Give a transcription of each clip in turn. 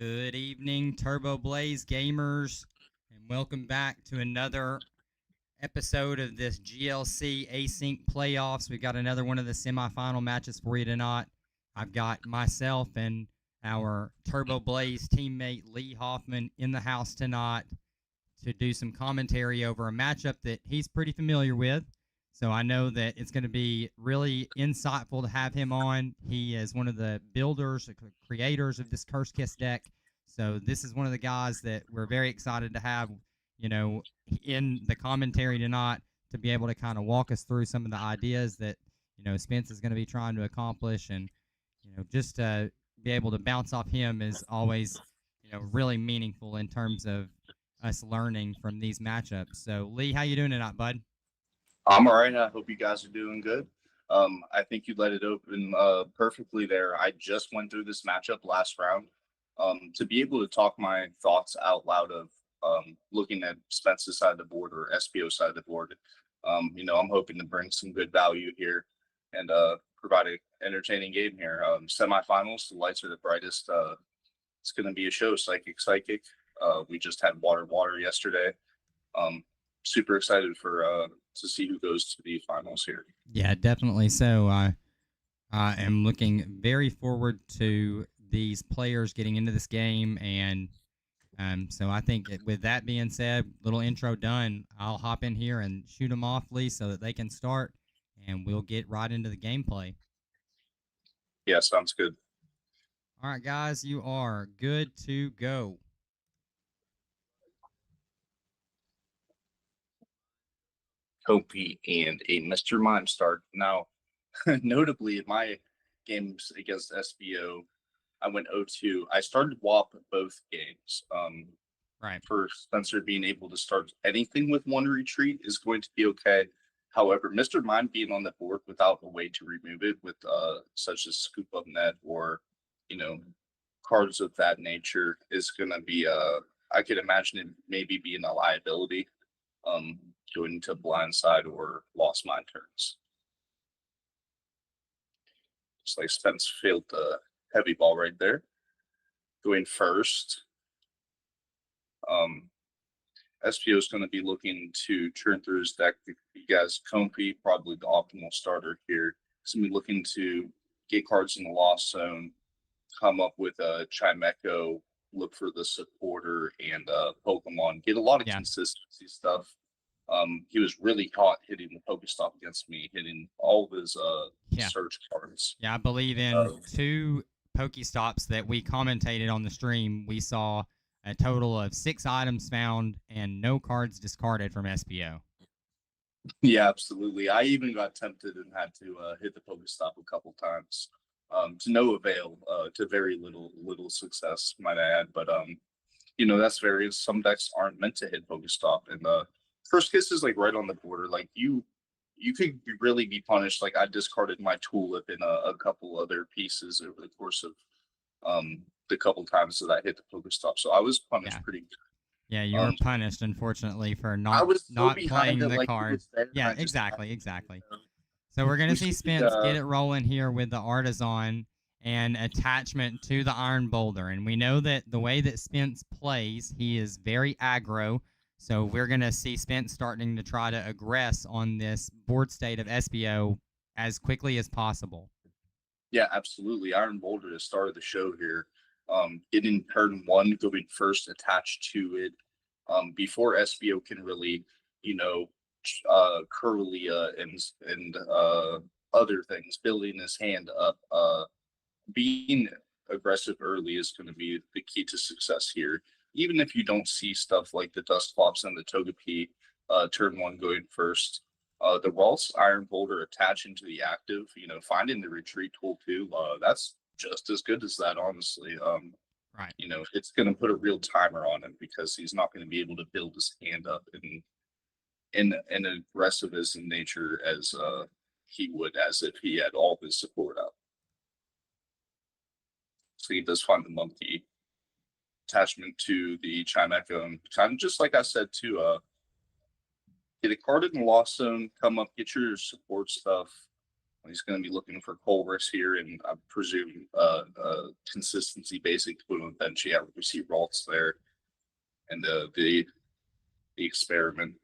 Good evening, Turbo Blaze gamers, and welcome back to another episode of this GLC Async Playoffs. We've got another one of the semifinal matches for you tonight. I've got myself and our Turbo Blaze teammate Lee Hoffman in the house tonight to do some commentary over a matchup that he's pretty familiar with. So I know that it's going to be really insightful to have him on. He is one of the builders, creators of this Curse Kiss deck. So this is one of the guys that we're very excited to have, in the commentary tonight to be able to kind of walk us through some of the ideas that, Spence is going to be trying to accomplish. And, just to be able to bounce off him is always, really meaningful in terms of us learning from these matchups. So, Lee, how you doing tonight, bud? I'm all right. I hope you guys are doing good. I think you let it open perfectly there. I just went through this matchup last round. To be able to talk my thoughts out loud of looking at Spence's side of the board or Espio side of the board, I'm hoping to bring some good value here and provide an entertaining game here. Semifinals, the lights are the brightest. It's going to be a show, Psychic. We just had Water yesterday. Super excited for to see who goes to the finals here. Yeah, definitely. So I am looking very forward to these players getting into this game, and so I think with that being said, little intro done, I'll hop in here and shoot them off, Lee, so that they can start, and we'll get right into the gameplay. Yeah, sounds good. All right, guys, you are good to go. Kopi and a Mr. Mime start. Now, notably in my games against SBO, I went 0-2. I started WAP both games. Right. For Spencer being able to start anything with one retreat is going to be okay. However, Mr. Mime being on the board without a way to remove it with such as Scoop Up Net or, cards of that nature is going to be, I could imagine it maybe being a liability. Going into blindside or lost mind turns. Just like Spence failed the heavy ball right there. Going first. Espio is going to be looking to turn through his deck. He has Comfy, probably the optimal starter here. He's going to be looking to get cards in the lost zone, come up with a Chimecho, look for the supporter and Pokemon, get a lot of consistency stuff. He was really hot hitting the Pokestop against me, hitting all of his search cards. Yeah, I believe in 2 Pokestops that we commentated on the stream. We saw a total of 6 items found and no cards discarded from SPO. Yeah, absolutely. I even got tempted and had to hit the Pokestop a couple times. To no avail, to very little success, might I add. But that's various. Some decks aren't meant to hit Pokestop, and First Kiss is like right on the border. Like you could really be punished. Like I discarded my Tulip in a couple other pieces over the course of the couple times that I hit the Pokestop. So I was punished pretty good. Yeah, you were punished, unfortunately, for not playing the card. Yeah, exactly. So we're gonna see Spence get it rolling here with the Artisan and attachment to the Iron Boulder, and we know that the way that Spence plays, he is very aggro. So we're going to see Spence starting to try to aggress on this board state of SBO as quickly as possible. Yeah, absolutely. Iron Boulder is start of the show here. Getting turn 1, going first attached to it before SBO can really, Curlia and other things, building his hand up. Being aggressive early is going to be the key to success here. Even if you don't see stuff like the Dusclops and the Togepi turn 1 going first, the Ralts Iron Boulder attaching to the active, finding the retreat tool too, that's just as good as that, honestly. Right. It's going to put a real timer on him because he's not going to be able to build his hand up in aggressive as in nature as he would as if he had all his support up. So he does find the Monkey. Attachment to the Chimecho, kind of just like I said too, get a card in the lost zone, come up, get your support stuff, He's going to be looking for Colress here, and I presume consistency basic to put on the bench. Yeah, we see Ralts there, and the experiment.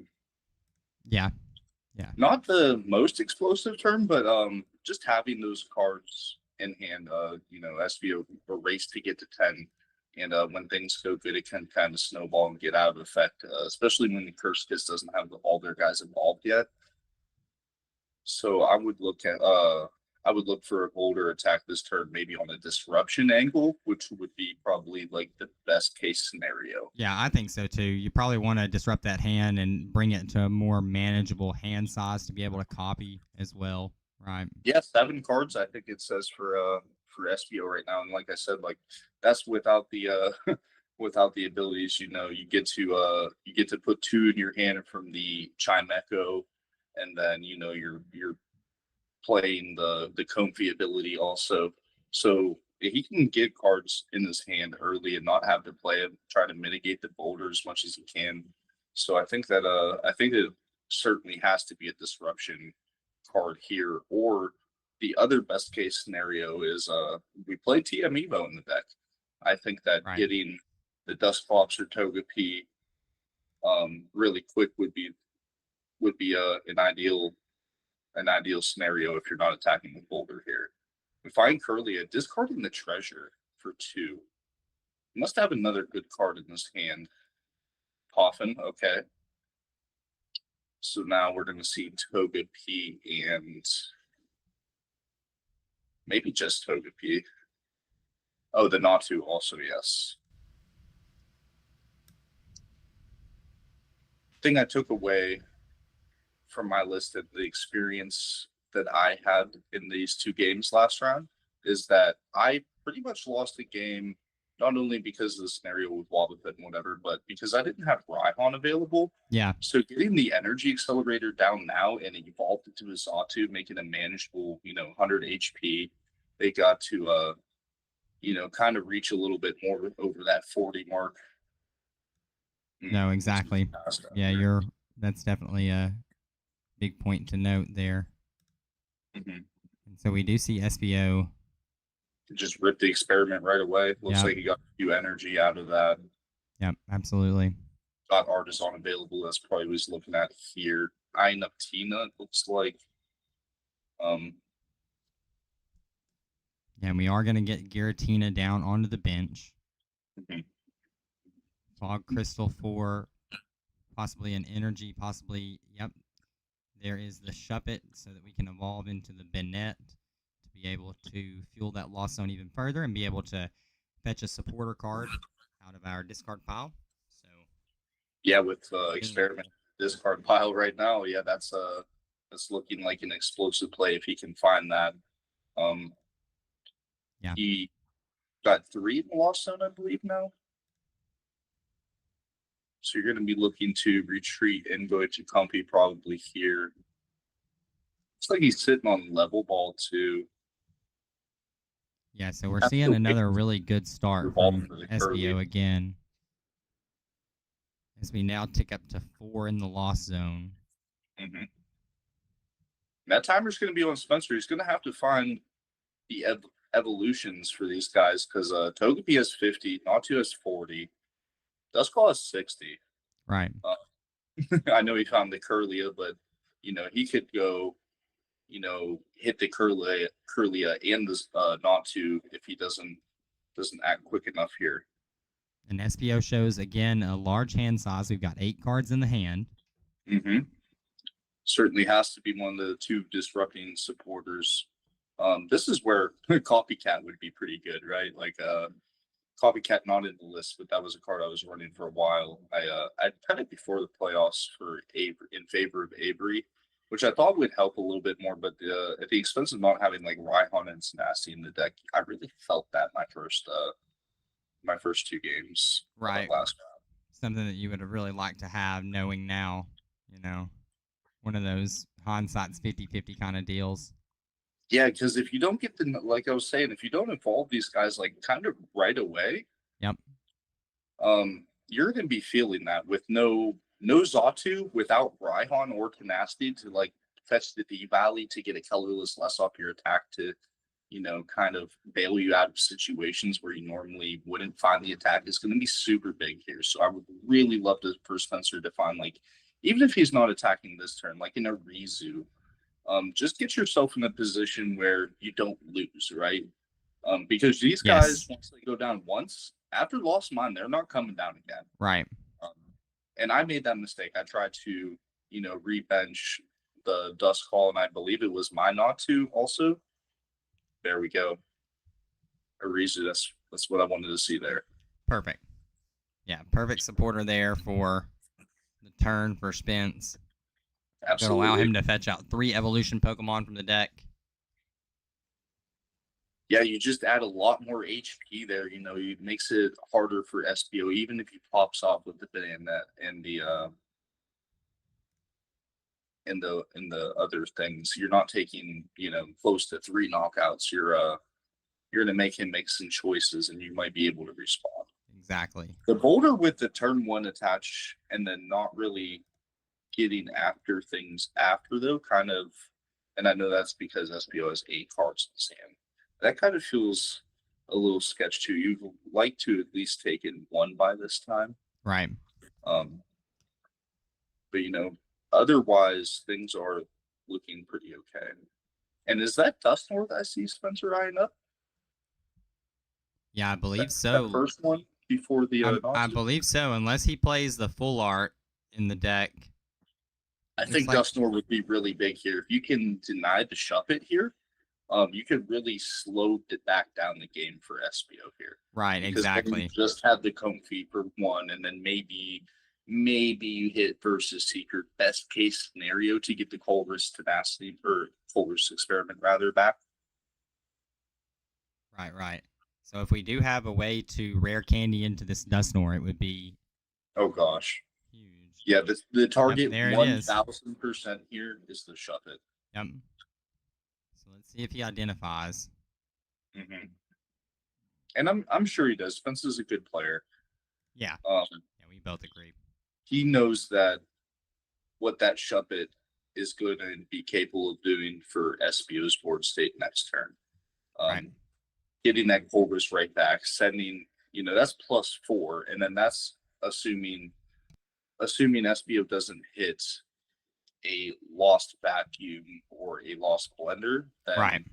Yeah. Not the most explosive term, but just having those cards in hand. Espio a race to get to 10, and when things go good, it can kind of snowball and get out of effect, especially when the Curse Kiss doesn't have all their guys involved yet. So I would look for a bolder attack this turn, maybe on a disruption angle, which would be probably like the best case scenario. Yeah, I think so too. You probably want to disrupt that hand and bring it to a more manageable hand size to be able to copy as well, right? Yeah, 7 cards I think it says for Espio right now, and like I said, like that's without the without the abilities. You get to put 2 in your hand from the Chime Echo, and then you're playing the Comfy ability also. So he can get cards in his hand early and not have to play them, try to mitigate the boulder as much as he can. So I think it certainly has to be a disruption card here. Or the other best case scenario is we play TM Evo in the deck. I think that getting the Dusclops or Togepi really quick would be an ideal scenario if you're not attacking the boulder here. We find Curlia discarding the treasure for 2. He must have another good card in his hand. Coffin, okay. So now we're going to see Togepi and maybe just Togepi. Oh, the Natu also, yes. Thing I took away from my list of the experience that I had in these 2 games last round is that I pretty much lost a game, not only because of the scenario with Wobbuffet and whatever, but because I didn't have Rhyhorn available. Yeah. So getting the Energy Accelerator down now and evolved it to a Xatu, making a manageable, 100 HP, they got to, kind of reach a little bit more over that 40 mark. No, exactly. Yeah, that's definitely a big point to note there. Mm-hmm. And so we do see Espio just ripped the experiment right away. Looks like he got a few energy out of that. Yep, absolutely. Got Artisan available. That's probably what he's looking at here. Eyeing up Tina, it looks like. And we are going to get Giratina down onto the bench. Mm-hmm. Fog Crystal for possibly an energy, possibly, yep. There is the Shuppet so that we can evolve into the Bennett to be able to fuel that Lost Zone even further and be able to fetch a supporter card out of our discard pile. So, yeah, with experiment discard pile right now, yeah, that's looking like an explosive play if he can find that. Yeah, he got 3 in the Lost Zone, I believe now. So you're going to be looking to retreat and go to Comfy probably here. Looks like he's sitting on level ball too. Yeah, so we're seeing another really good start from Espio again. As we now tick up to 4 in the Lost Zone. Mm-hmm. That timer's going to be on Spencer. He's going to have to find the evolutions for these guys because Togepi has 50, Natu has 40. Duskull has 60. Right. I know he found the Curlia, but he could go, hit the Curlia and the Natu if he doesn't act quick enough here. And Espio shows again a large hand size. We've got 8 cards in the hand. Mm-hmm. Certainly has to be one of the 2 disrupting supporters. This is where Copycat would be pretty good, right? Like Copycat not in the list, but that was a card I was running for a while. I tried it before the playoffs for Avery, in favor of Avery, which I thought would help a little bit more. But at the expense of not having like Rhyhorn and Snasty in the deck, I really felt that my first 2 games. Right. Last round. Something that you would have really liked to have, knowing now, one of those hindsight's 50-50 kind of deals. Yeah, because if you don't get like I was saying, if you don't involve these guys like kind of right away, yep, you're gonna be feeling that with no Xatu, without Rhyhorn or Tenacity to like fetch the D Valley to get a colorless less off your attack to, kind of bail you out of situations where you normally wouldn't find the attack is going to be super big here. So I would really love for Spencer to find, like, even if he's not attacking this turn, like in a Rizu, just get yourself in a position where you don't lose, right? Because these guys, once they go down once, after Lost Mine, they're not coming down again. Right. And I made that mistake. I tried to, rebench the Dust Call, and I believe it was mine not to also. There we go. Arizu, that's what I wanted to see there. Perfect. Yeah, perfect supporter there for the turn for Spence. Absolutely. Going to allow him to fetch out 3 evolution Pokemon from the deck. Yeah, you just add a lot more HP there. It makes it harder for Espio, even if he pops off with the Banana and the other things. You're not taking, close to 3 knockouts. You're gonna make him make some choices, and you might be able to respond. Exactly. The Boulder with the turn 1 attach and then not really getting after things after, though, kind of, and I know that's because Espio has 8 cards in his hand. That kind of feels a little sketch too. You'd like to at least take in 1 by this time. Right. But otherwise things are looking pretty okay. And is that Dusknorth I see Spencer eyeing up? Yeah, I believe so. That first one before the I believe so, unless he plays the full art in the deck. I think Dusknorth would be really big here. If you can deny the Shuppet here, you could really slow it back down the game for Espio here. Right, because exactly. You just have the Comfy for 1, and then maybe you hit Versus Seeker, best case scenario, to get the Colress Tenacity, or Colress Experiment rather, back. Right. So if we do have a way to rare candy into this Dusknorth, it would be... Oh gosh. Huge. Yeah, the target 1000% here is the Shuppet. Yep. So let's see if he identifies. Mm-hmm. And I'm sure he does. Spencer's a good player. Yeah. We both agree. He knows that what that Shuppet is going to be capable of doing for Espio's board state next turn. Right. Getting that Colress right back, sending, that's +4, and then that's assuming Espio doesn't hit a Lost Vacuum or a Lost Blender, then right.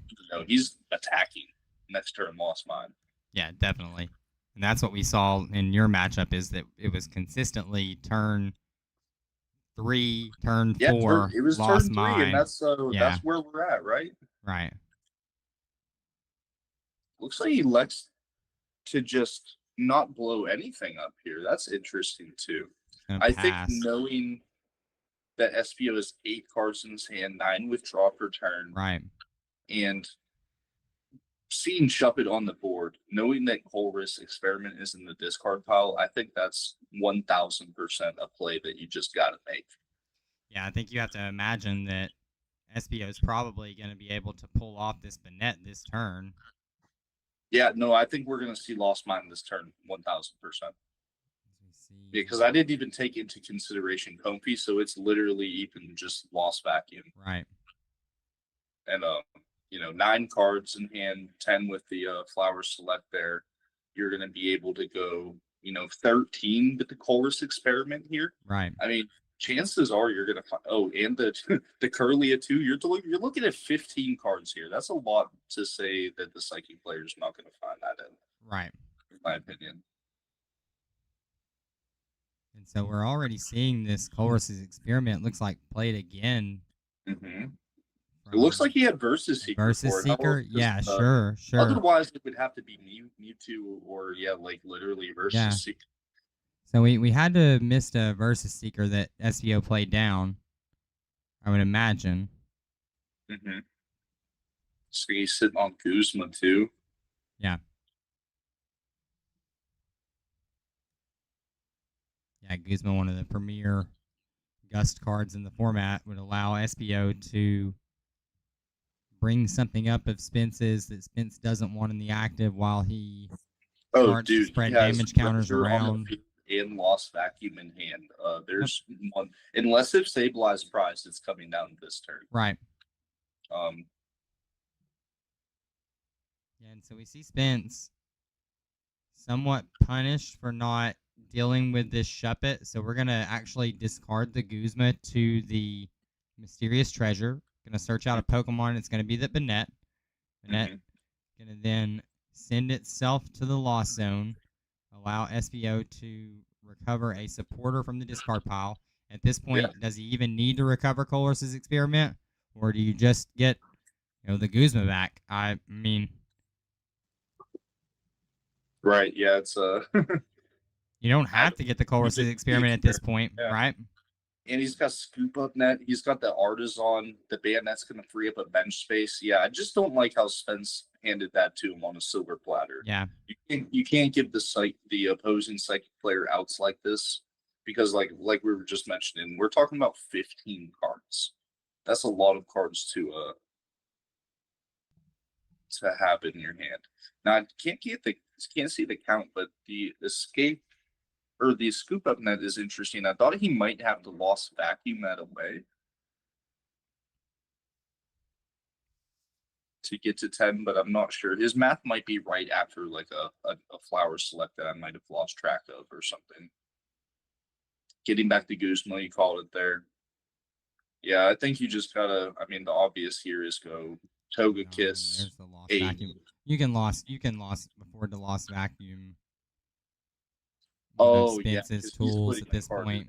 He's attacking next turn Lost Mine. Yeah, definitely. And that's what we saw in your matchup, is that it was consistently turn 3, turn 4, it was Lost turn 3, Mine. and that's where we're at, right? Right. Looks like he likes to just not blow anything up here. That's interesting too. I think knowing that Espio has 8 cards in his hand, 9 withdraw per turn, right, and seeing Shuppet on the board, knowing that Colress Experiment is in the discard pile, I think that's 1000% a play that you just got to make. Yeah, I think you have to imagine that Espio is probably going to be able to pull off this Banette this turn. Yeah, no, I think we're going to see Lost Mine this turn, 1000%. Because I didn't even take into consideration Comfy, so it's literally even just Lost Vacuum. Right. And 9 cards in hand, 10 with the Flower Select there. You're going to be able to go, 13 with the Colress Experiment here. Right. I mean, chances are you're going to find, and the Curlia too. You're looking at 15 cards here. That's a lot to say that the Psychic player is not going to find that in. Right. In my opinion. And so we're already seeing this Colress's Experiment looks like played again. Mm-hmm. It looks like he had Versus Seeker. Versus Seeker? Yeah, sure. Otherwise, it would have to be Mewtwo or, literally Versus Seeker. So we had to miss a Versus Seeker that Espio played down, I would imagine. Mm-hmm. So he's sitting on Guzma, too. Yeah. Yeah, Guzma, one of the premier Gust cards in the format, would allow Espio to bring something up of Spence's that Spence doesn't want in the active while he starts to spread damage counters around. and Lost Vacuum in hand. There's one, unless if Stabilized Prize, it's coming down this turn. Right. Um, Yeah, and so we see Spence somewhat punished for not dealing with this Shuppet. So we're going to actually discard the Guzma to the Mysterious Treasure. Going to search out a Pokemon. It's going to be the Banette. Banette going to then send itself to the Lost Zone. Allow Espio to recover a supporter from the discard pile. At this point, does he even need to recover Colress's Experiment? Or do you just get the Guzma back? I mean... Right, yeah, it's You don't have to get the Colress's Experiment at this point, right? And he's got Scoop Up Net. He's got the Artisan. The Bayonet's going to free up a bench space. Yeah, I just don't like how Spence handed that to him on a silver platter. Yeah. You can't give the opposing psychic player outs like this because like we were just mentioning, we're talking about 15 cards. That's a lot of cards to have in your hand. Now I can't see the count, but the escape or the Scoop Up Net is interesting. I thought he might have the Lost Vacuum that away to get to 10, but I'm not sure. His math might be right after like a flower select that I might have lost track of or something. Getting back to Guzma, you called it there. Yeah, I think you just gotta. I mean, the obvious here is go Togekiss. There's the Lost Vacuum. You can afford the Lost Vacuum. Spence's tools at this point.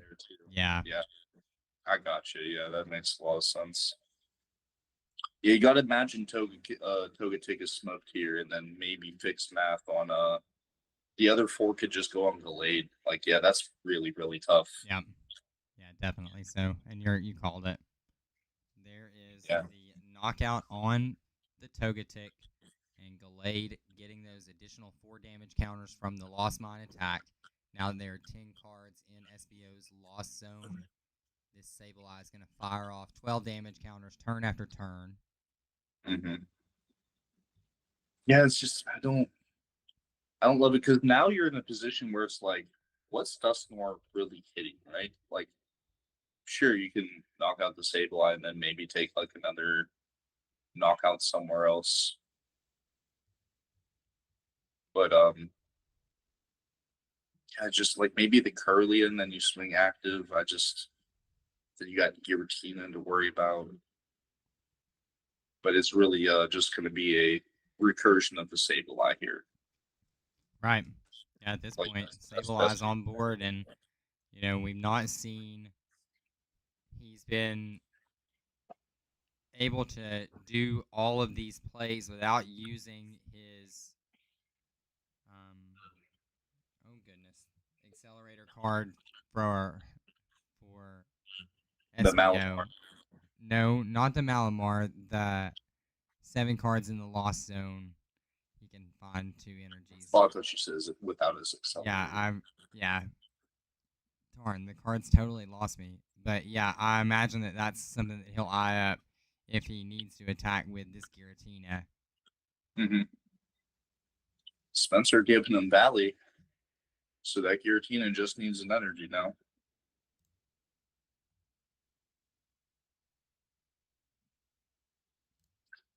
Yeah. I gotcha. Yeah, that makes a lot of sense. Yeah, you gotta imagine Togetic is smoked here, and then maybe fix math on the other 4 could just go on delayed. Like, yeah, that's really, really tough. Yeah, definitely so. And you called it. There is the knockout on the Togetic, and Gallade getting those additional 4 damage counters from the Lost Mine attack. Now there are 10 cards in Espio's Lost Zone. This Sableye is going to fire off 12 damage counters turn after turn. Yeah, it's just I don't love it because now you're in a position where it's like, what's Dusknoir really hitting, right? Like, sure, you can knock out the Sableye and then maybe take like another knockout somewhere else. But I just like maybe the Curly and then you swing active. Then you got Giratina to worry about. But it's really just going to be a recursion of the Sableye here. Right. Yeah, at this point, Sableye's on board, and we've not seen he's been able to do all of these plays without using his accelerator card for Espio. The Malamar. No, not the Malamar. The 7 cards in the Lost Zone. He can find 2 energies. I thought she says without his accelerator. Yeah. Darn, the cards totally lost me. But yeah, I imagine that's something that he'll eye up if he needs to attack with this Giratina. Spencer giving him Valley. So that Giratina just needs an energy now.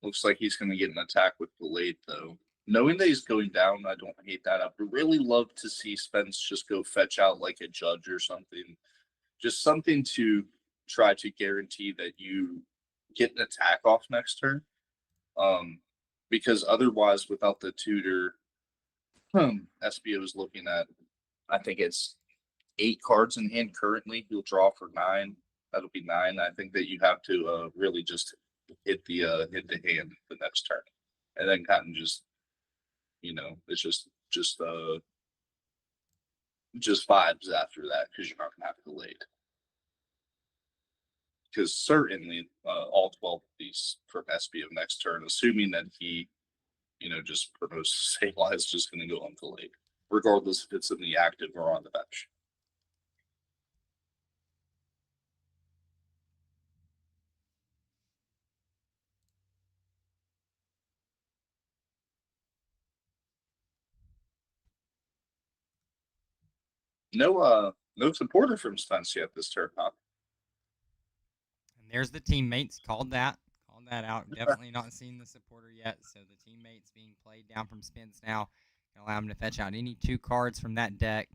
Looks like he's going to get an attack with Blade, though. Knowing that he's going down, I don't hate that. I would really love to see Spence just go fetch out like a Judge or something. Just something to try to guarantee that you get an attack off next turn. Because otherwise, without the tutor, Espio is looking at, I think it's 8 cards in hand currently. He'll draw for 9. That'll be 9. I think that you have to really just hit the hand the next turn, and then kind of just it's just vibes after that because you're not gonna have delayed. Because certainly all 12 of these from Espio next turn, assuming that he just promotes Sableye, is just going to go on delayed, regardless if it's in the active or on the bench. no supporter from Spence yet this turn, huh? And there's the teammates. Called that out. Definitely not seen the supporter yet. So the teammates being played down from Spence now. Gonna allow him to fetch out any 2 cards from that deck.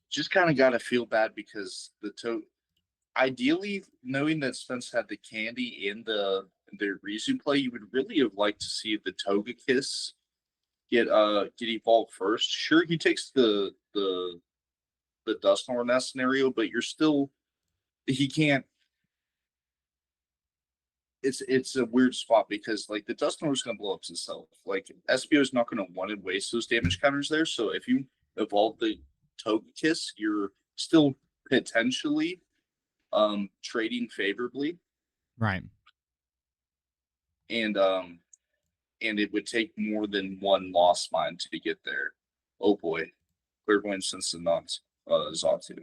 Just kind of got to feel bad because ideally, knowing that Spence had the candy in the Rizu play, you would really have liked to see the Togekiss get evolved first. Sure, he takes the Dusknoir in that scenario, but he can't. It's a weird spot because like the Dusknoir is going to blow up himself. Like Espio is not going to want to waste those damage counters there. So if you evolve the Togekiss, you're still potentially trading favorably. Right. And it would take more than one Lost Mine to get there. Oh boy. Clairvoyant Sense and not Zatu.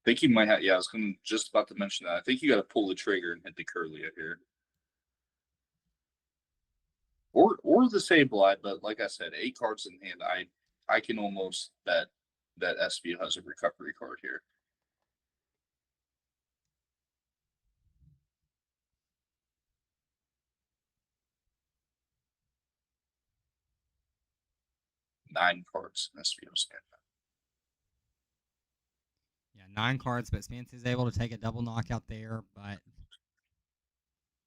I think you might have. Yeah, I was just about to mention that. I think you got to pull the trigger and hit the Curlia here, or the Sableye. But like I said, 8 cards in hand. I can almost bet that Espio has a recovery card here. Nine cards in Espio's hand. Yeah, 9 cards, but Spence is able to take a double knockout there. But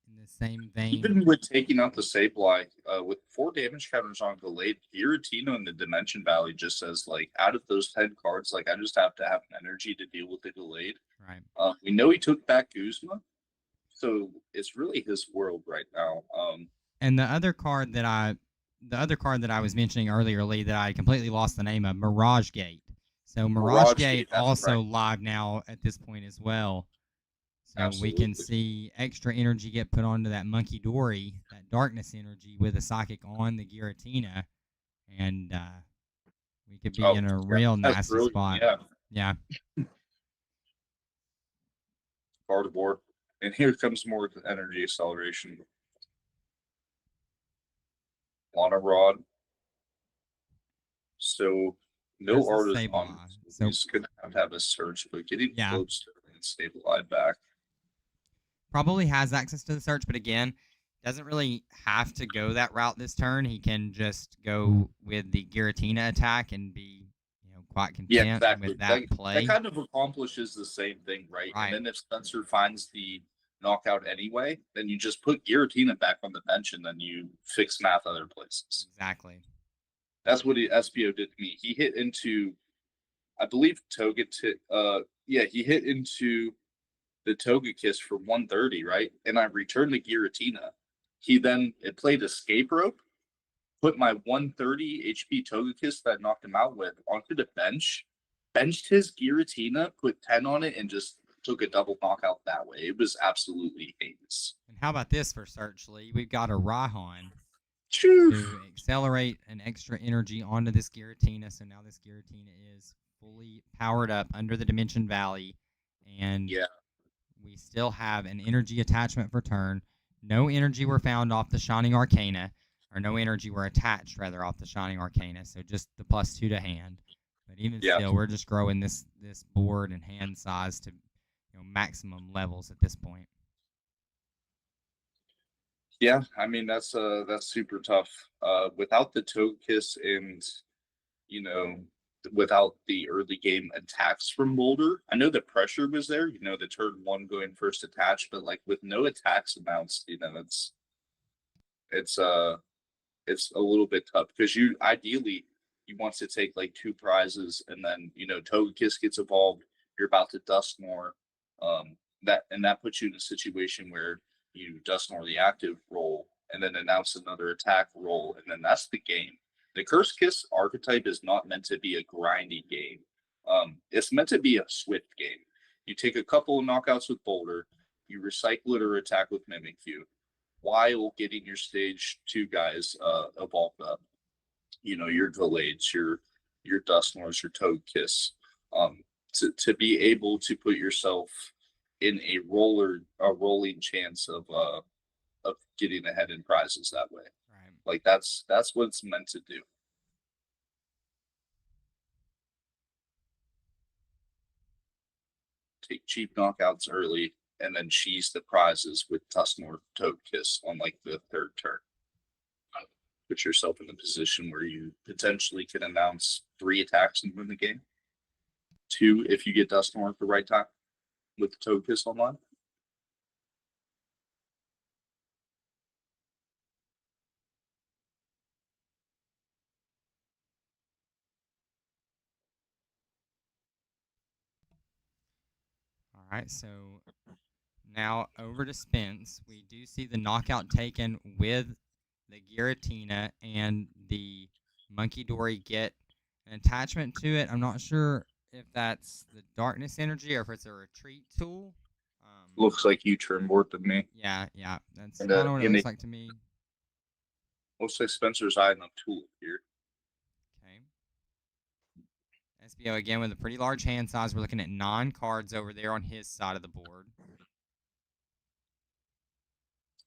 in the same vein, even with taking out the Sableye, with 4 damage counters on Delayed, Giratina in the Dimension Valley just says, like, out of those 10 cards, like, I just have to have an energy to deal with the Delayed. Right. We know he took back Guzma, so it's really his world right now. And the other card that I was mentioning earlier, Lee, that I completely lost the name of, Mirage Gate. So Mirage Gate also live now at this point as well. So we can see extra energy get put onto that Monkey Dory, that darkness energy with a Psychic on the Giratina, and we could be in a real nasty spot. Yeah. Gardevoir. And here comes more energy acceleration. Lana Rod. So no artist on. So he's going to have a search, but getting close to and Sableye back. Probably has access to the search, but again, doesn't really have to go that route this turn. He can just go with the Giratina attack and be, quite content with that play. That kind of accomplishes the same thing, right? And then if Spencer finds the knockout anyway, then you just put Giratina back on the bench and then you fix math other places. Exactly. That's what Espio did to me. He hit into, I believe, he hit into the Togekiss for 130, right? And I returned the Giratina. He then played Escape Rope, put my 130 HP Togekiss that knocked him out with onto the bench, benched his Giratina, put 10 on it, and just took a double knockout that way. It was absolutely heinous. And how about this for Search, Lee? We've got a Raihan to accelerate an extra energy onto this Giratina. So now this Giratina is fully powered up under the Dimension Valley. And we still have an energy attachment for turn. No energy were found off the Shining Arcana. Or no energy were attached, rather, off the Shining Arcana. So just the +2 to hand. But even still, we're just growing this board and hand size to maximum levels at this point. Yeah, I mean that's super tough. Without the Togekiss and without the early game attacks from Boulder, I know the pressure was there. The turn 1 going first attach, but like with no attacks announced, it's a little bit tough because you want to take like 2 prizes and then Togekiss gets evolved. You're about to Dusknoir, that puts you in a situation where you Dusknoir the active roll and then announce another attack roll, and then that's the game. The Curse Kiss archetype is not meant to be a grindy game. It's meant to be a swift game. You take a couple of knockouts with Boulder, you recycle it or attack with Mimikyu, while getting your stage 2 guys evolved up. Your Gallades, your Dusknoirs, your Togekiss. To be able to put yourself in a rolling chance of getting ahead in prizes that way. Right. Like that's what it's meant to do. Take cheap knockouts early and then cheese the prizes with Tusknor Toad Kiss on like the third turn. Put yourself in a position where you potentially can announce 3 attacks and win the game. 2 if you get Tusknor at the right time with the Toad Kiss online. All right, so now over to Spence. We do see the knockout taken with the Giratina, and the Monkey Dory get an attachment to it. I'm not sure if that's the Darkness Energy or if it's a retreat tool. Looks like you turn board to me. Yeah, that's And, kind of what it looks like to me. Looks like Spencer's eyeing up Tulip here. Okay. Espio again with a pretty large hand size. We're looking at 9 cards over there on his side of the board.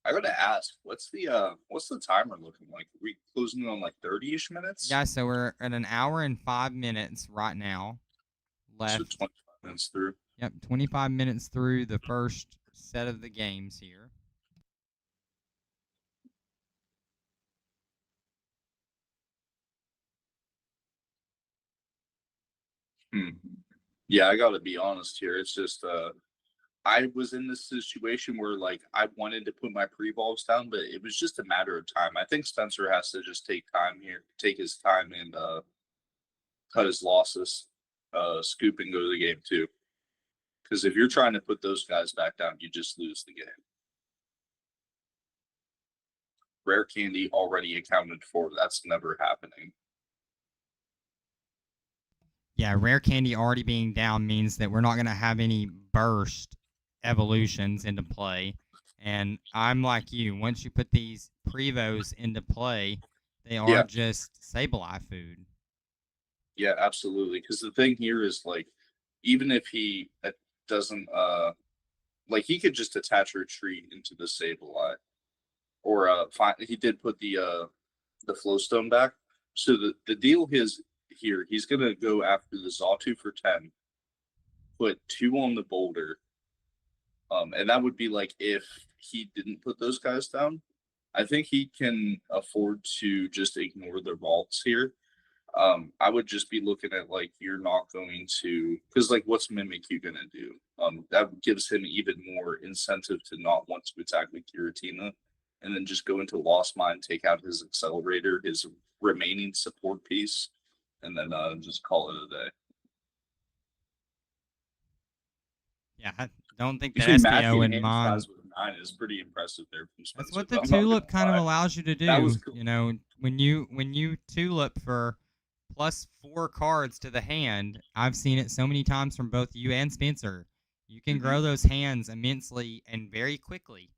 I gotta ask, what's the timer looking like? Are we closing in on like 30-ish minutes? Yeah, so we're at 1 hour and 5 minutes right now left. So 25 minutes through. Yep, 25 minutes through the first set of the games here. Yeah, I gotta be honest here. It's just I was in this situation where like I wanted to put my pre-balls down, but it was just a matter of time. I think Spencer has to just take his time and cut his losses, scoop and go to the game too. Because if you're trying to put those guys back down, you just lose the game. Rare candy already accounted for. That's never happening. Yeah, rare candy already being down means that we're not going to have any burst evolutions into play. And I'm like you. Once you put these Prevos into play, they are just Sableye food. Yeah, absolutely. Because the thing here is like, even if he doesn't like, he could just attach retreat into the Sableye, or he did put the Flowstone back. So the deal is here, he's gonna go after the Xatu for 10, put 2 on the boulder, and that would be like if he didn't put those guys down. I think he can afford to just ignore the vaults here. I would just be looking at like, you're not going to, because like what's Mimikyu gonna do? That gives him even more incentive to not want to attack the Giratina, and then just go into Lost Mine, take out his accelerator, his remaining support piece, and then just call it a day. Yeah, I don't think that Espio in mind. 9 is pretty impressive there from Spencer. That's what the tulip kind of allows you to do. That was cool. You know, when you tulip for +4 cards to the hand, I've seen it so many times from both you and Spencer. You can grow those hands immensely and very quickly.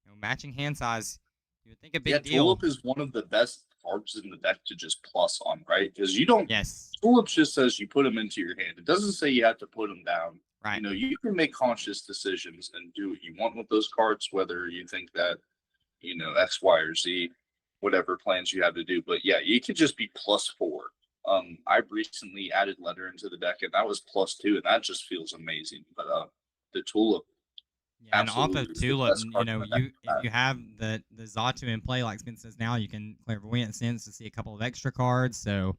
You know, matching hand size, you would think a big deal. Tulip is one of the best cards in the deck to just plus on, right? Because you don't. Yes. Tulip just says you put them into your hand. It doesn't say you have to put them down. Right. You know, you can make conscious decisions and do what you want with those cards, whether you think that, you know, X, Y, or Z, whatever plans you have to do. But yeah, you could just be +4. I recently added Letter into the deck, and that was +2, and that just feels amazing. But the Tulip. Yeah, and off of Tulip, you know, if you have the Xatu in play, like Spence says now, you can Clairvoyant Sense to see a couple of extra cards. So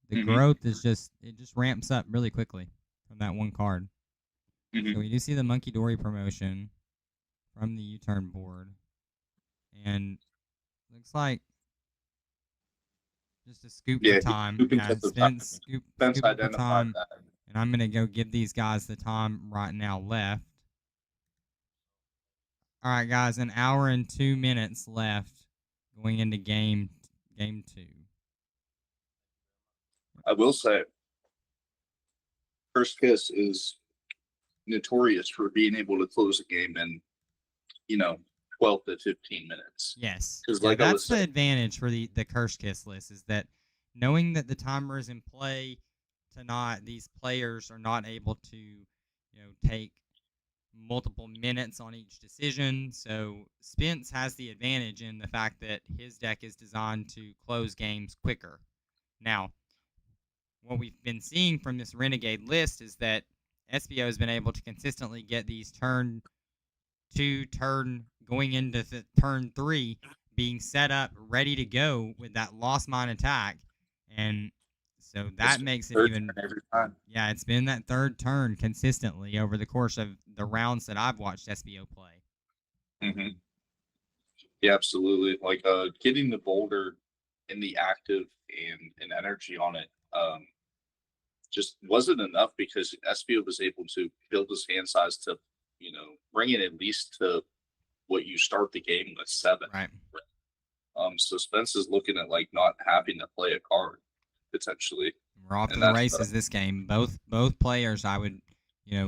the growth is just ramps up really quickly from that one card. So we do see the Monkey Dory promotion from the U-turn board, and looks like just a scoop for time. Spence scoop for time, and I'm gonna go give these guys the time right now left. All right, guys, 1 hour and 2 minutes left going into game 2. I will say, First Kiss is notorious for being able to close a game in, 12 to 15 minutes. Yes, because that's the advantage for the Curse Kiss list, is that knowing that the timer is in play, these players are not able to, take multiple minutes on each decision. So Spence has the advantage in the fact that his deck is designed to close games quicker. Now, what we've been seeing from this Renegade list is that Espio has been able to consistently get these turn 2, going into turn 3, being set up, ready to go with that lost mine attack. And so that makes it even every time. Yeah, it's been that third turn consistently over the course of the rounds that I've watched Espio play. Mm-hmm. Yeah, absolutely. Like getting the boulder and the active and energy on it just wasn't enough because Espio was able to build his hand size to, bring it at least to what you start the game with 7. Right. So Spence is looking at like not having to play a card potentially. We're off to the races this game. Both players, I would,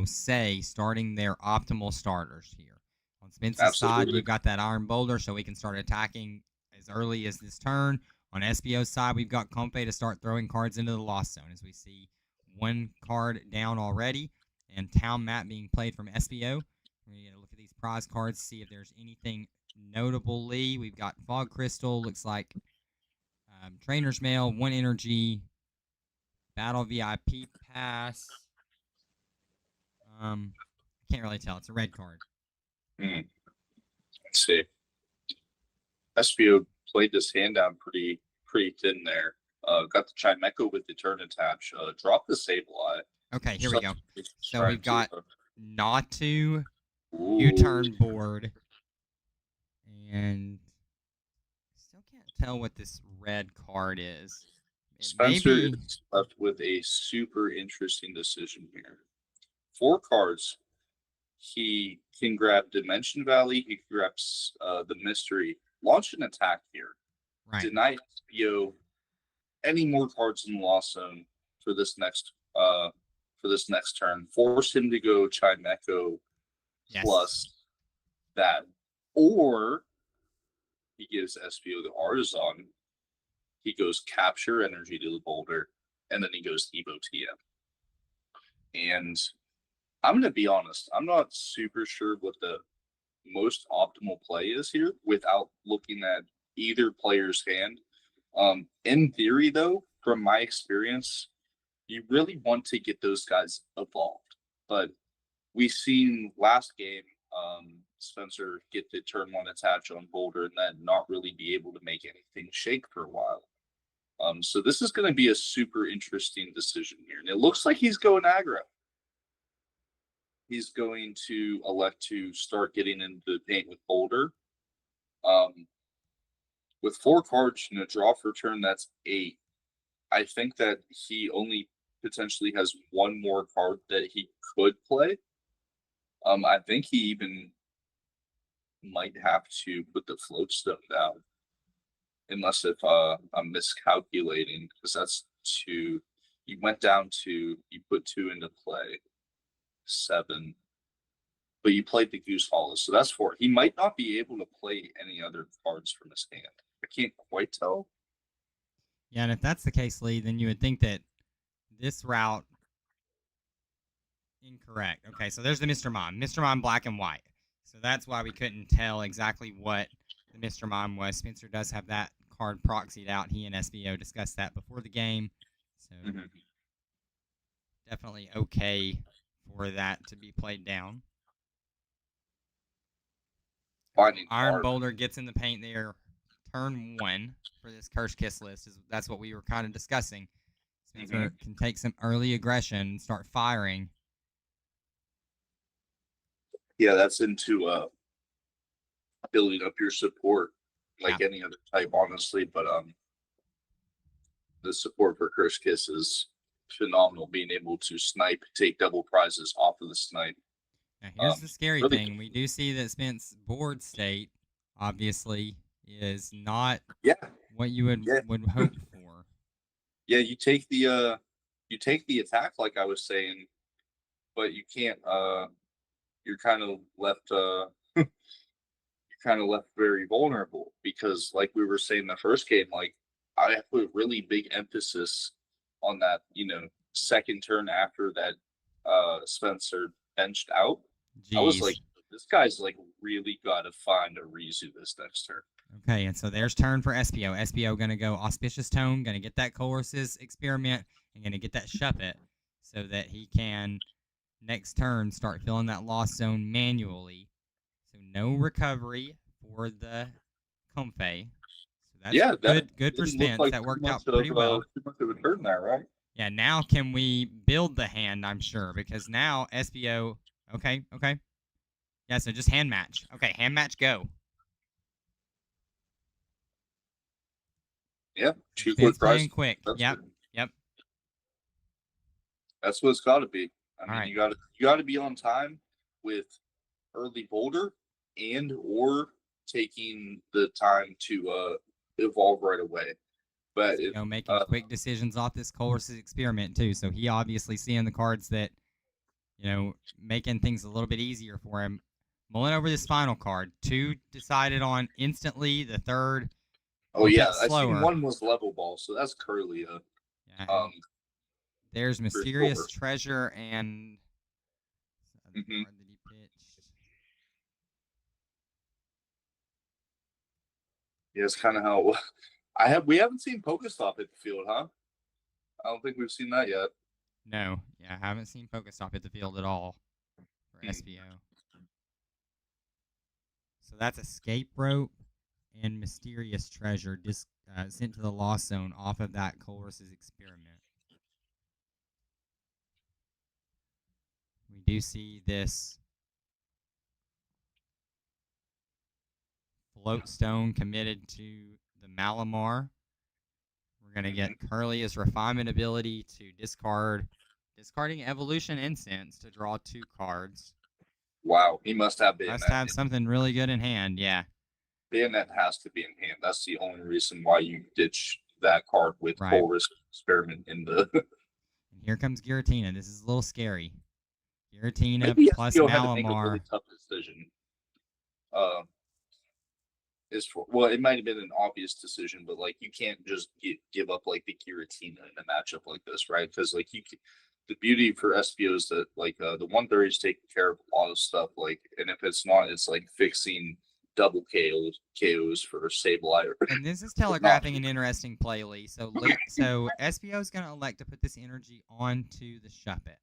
say, starting their optimal starters here. On Spence's side, you've got that Iron Boulder, so we can start attacking as early as this turn. On Espio's side, we've got Compe to start throwing cards into the Lost Zone, as we see one card down already, and Town Map being played from Espio. We're going to look at these prize cards, see if there's anything notably. We've got Fog Crystal, looks like Trainer's Mail, 1 Energy, Battle VIP Pass. I can't really tell. It's a red card. Let's see. Espio played this hand down pretty thin there. Got the Chimeco with the turn attach. Dropped the Sableye. Okay, here we go. So we've got Natu, U-turn board, and still can't tell what this red card is. Spencer is left with a super interesting decision here. 4 cards. He can grab Dimension Valley. He grabs the Mystery. Launch an attack here. Right. Deny Espio any more cards in the Lost Zone for this next turn. Force him to go Chimeco plus that. Or he gives Espio the Artisan. He goes Capture Energy to the Boulder, and then he goes Evo TM. And I'm going to be honest, I'm not super sure what the most optimal play is here without looking at either player's hand. In theory, though, from my experience, you really want to get those guys evolved. But we've seen last game, Spencer get the turn 1 attach on Boulder and then not really be able to make anything shake for a while. So this is going to be a super interesting decision here. And it looks like he's going aggro. He's going to elect to start getting into the paint with Boulder. With 4 cards and a draw for turn, that's 8. I think that he only potentially has 1 more card that he could play. I think he even might have to put the Floatstone down. Unless if I'm miscalculating, because that's 2. You went down to, you put 2 into play. 7. But you played the Goose Hollow, so that's 4. He might not be able to play any other cards from his hand. I can't quite tell. Yeah, and if that's the case, Lee, then you would think that this route incorrect. Okay, so there's the Mr. Mime. Mr. Mime black and white. So that's why we couldn't tell exactly what the Mr. Mime was. Spencer does have that card proxied out. He and Espio discussed that before the game. So definitely okay for that to be played down. Iron Boulder gets in the paint there. Turn 1 for this Curse Kiss list. That's what we were kind of discussing. Spencer can take some early aggression and start firing. Yeah, that's into building up your support like any other type, honestly. But the support for Curse Kiss is phenomenal. Being able to snipe, take double prizes off of the snipe. Now, here's the scary thing. We do see that Spence's board state, obviously, is not what you would hope for. Yeah, you take the attack, like I was saying, but you can't. You're kind of left. You're kind of left very vulnerable because, like we were saying the first game, like I put really big emphasis on that. second turn after that Spencer benched out, Jeez. I was like, this guy's like really got to find a Rizu this next turn. Okay, and so there's turn for Espio. Espio going to go Auspicious Tone, going to get that Chorus's Experiment, and going to get that Shuppet so that he can, next turn, start filling that lost zone manually. So no recovery for the Comfey. So that's good for Spence. Like that worked out pretty well. Too much of a turn there, right? Yeah, now can we build the hand, I'm sure, because now Espio... Okay. Yeah, so just hand match. Okay, hand match, go. Yeah, 2 quick price. Quick. Yep. That's what it's got to be. I mean, right. you got to be on time with early boulder and or taking the time to evolve right away. But making quick decisions off this Chorus's Experiment too. So he obviously seeing the cards that making things a little bit easier for him. Mulling over this final card. 2 decided on instantly. The third. Oh yeah, I seen 1 was level ball, so that's Curlia. Yeah, there's Mysterious Treasure and card that he pitched. Yeah, it's kind of how we haven't seen Pokestop hit the field, huh? I don't think we've seen that yet. No, yeah, I haven't seen Pokestop hit the field at all for Espio. So that's Escape Rope and Mysterious Treasure sent to the Lost Zone off of that Chorus's Experiment. We do see this Float Stone committed to the Malamar. We're going to get Curlia's Refinement ability to discarding Evolution Incense to draw 2 cards. Wow, he must have something really good in hand, yeah. Bayonet has to be in hand. That's the only reason why you ditch that card with Chorus Experiment in the... And here comes Giratina. This is a little scary. Giratina plus Espio Malamar. Had to make a really tough decision. It might have been an obvious decision, but like you can't just give up like the Giratina in a matchup like this, right? Because like the beauty for Espio is that like the 130 is taking care of a lot of stuff, like, and if it's not, it's like fixing double KOs for Sableye. And this is telegraphing an interesting play, Lee. So Espio is going to elect to put this energy onto the Shuppet.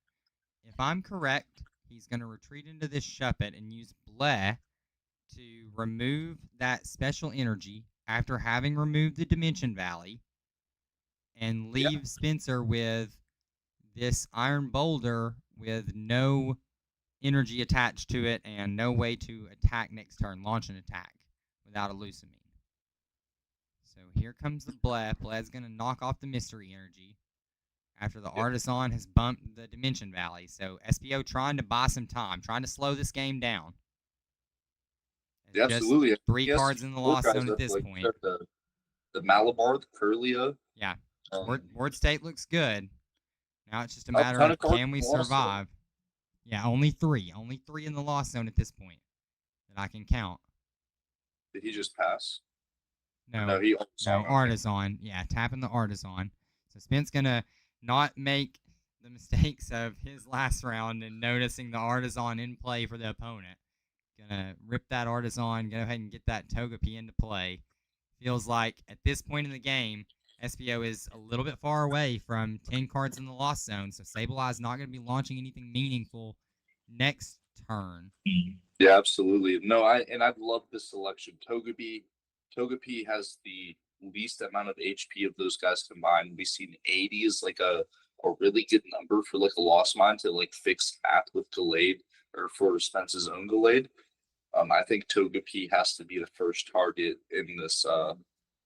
If I'm correct, he's going to retreat into this Shuppet and use Bleh to remove that special energy after having removed the Dimension Valley and leave Spencer with this Iron Boulder with no energy attached to it and no way to attack next turn, launch an attack without a Lusamine. So here comes the Bleh. Bleh's going to knock off the Mystery Energy after the Artisan has bumped the Dimension Valley. So Espio trying to buy some time, trying to slow this game down. Yeah, absolutely. 3 cards in the Lost Zone at this point. The Malabar, the Curlia. Yeah. Board state looks good. Now it's just a matter of can we survive. Yeah, only 3. Only 3 in the Lost Zone at this point that I can count. Did he just pass? No, Artisan. Yeah, tapping the Artisan. So Spence going to not make the mistakes of his last round and noticing the Artisan in play for the opponent. Gonna rip that Artisan, go ahead and get that Togepi into play. Feels like at this point in the game, Espio is a little bit far away from 10 cards in the Lost Zone, so Sableye is not going to be launching anything meaningful next turn. Yeah, absolutely. No, I love this selection. Togepi has the least amount of HP of those guys combined. We've seen 80 is like a really good number for like a Lost Mine to like fix Path with Delayed or for Spence's own Delayed. I think Togepi has to be the first target in this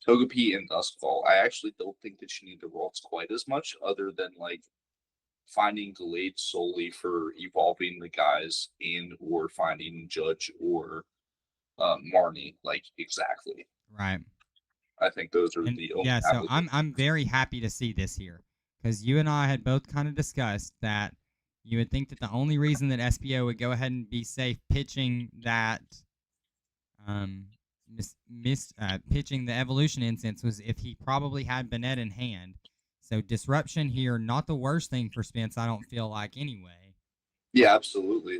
Togepi and Duskfall. I actually don't think that you need the Ralts quite as much, other than like finding Delayed solely for evolving the guys and or finding Judge or Marnie, like exactly. Right. I think those are the only. Yeah, so I'm very happy to see this here because you and I had both kind of discussed that. You would think that the only reason that Espio would go ahead and be safe pitching that, pitching the Evolution Incense was if he probably had Banette in hand. So disruption here, not the worst thing for Spence, I don't feel like anyway. Yeah, absolutely.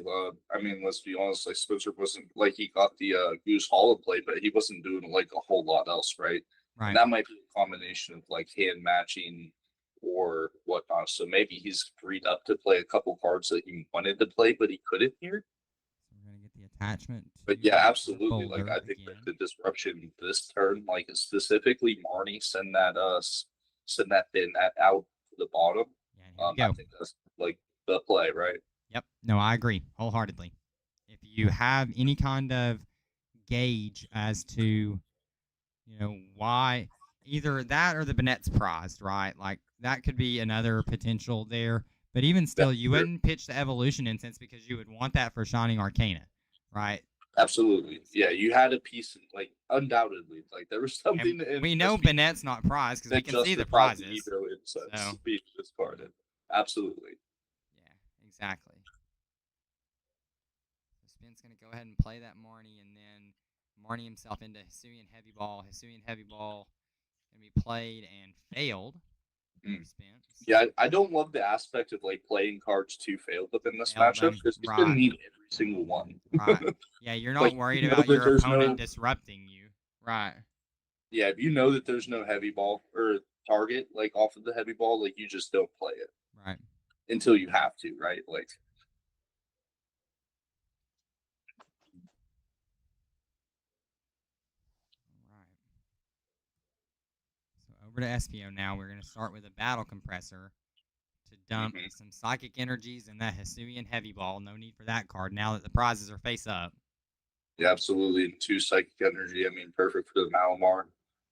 I mean, let's be honest. Like Spencer wasn't like he got the Goose Hollow play, but he wasn't doing like a whole lot else, right? Right. And that might be a combination of like hand matching or whatnot. So maybe he's freed up to play a couple cards that he wanted to play, but he couldn't here. So we're gonna get the attachment. But yeah, absolutely. Like I think again. that the disruption this turn, like specifically Marnie send that bin that out to the bottom. Yeah, I think that's like the play, right? Yep. No, I agree wholeheartedly. If you have any kind of gauge as to, why either that or the Bennett's prized, right? Like that could be another potential there. But even still, you wouldn't pitch the Evolution Incense because you would want that for Shining Arcana, right? Absolutely. Yeah, you had a piece, like, undoubtedly. Like, there was something in we know Bennett's not prized because we can see the prizes. So. Being discarded. Absolutely. Yeah, exactly. So Spin's going to go ahead and play that Marnie, and then Marnie himself into Hisuian Heavy Ball. Hisuian Heavy Ball going to be played and failed. Yeah, I don't love the aspect of like playing cards to fail within this matchup because he's gonna need every single one. Right. Yeah, you're not like, worried about your opponent disrupting you. Right. Yeah, if you know that there's no heavy ball or target like off of the heavy ball, like you just don't play it. Right. Until you have to, right? Like. Over to Espio now. We're going to start with a Battle Compressor to dump some Psychic Energies and that Hisuian Heavy Ball. No need for that card now that the prizes are face up. Yeah, absolutely. 2 Psychic Energy. I mean, perfect for the Malamar.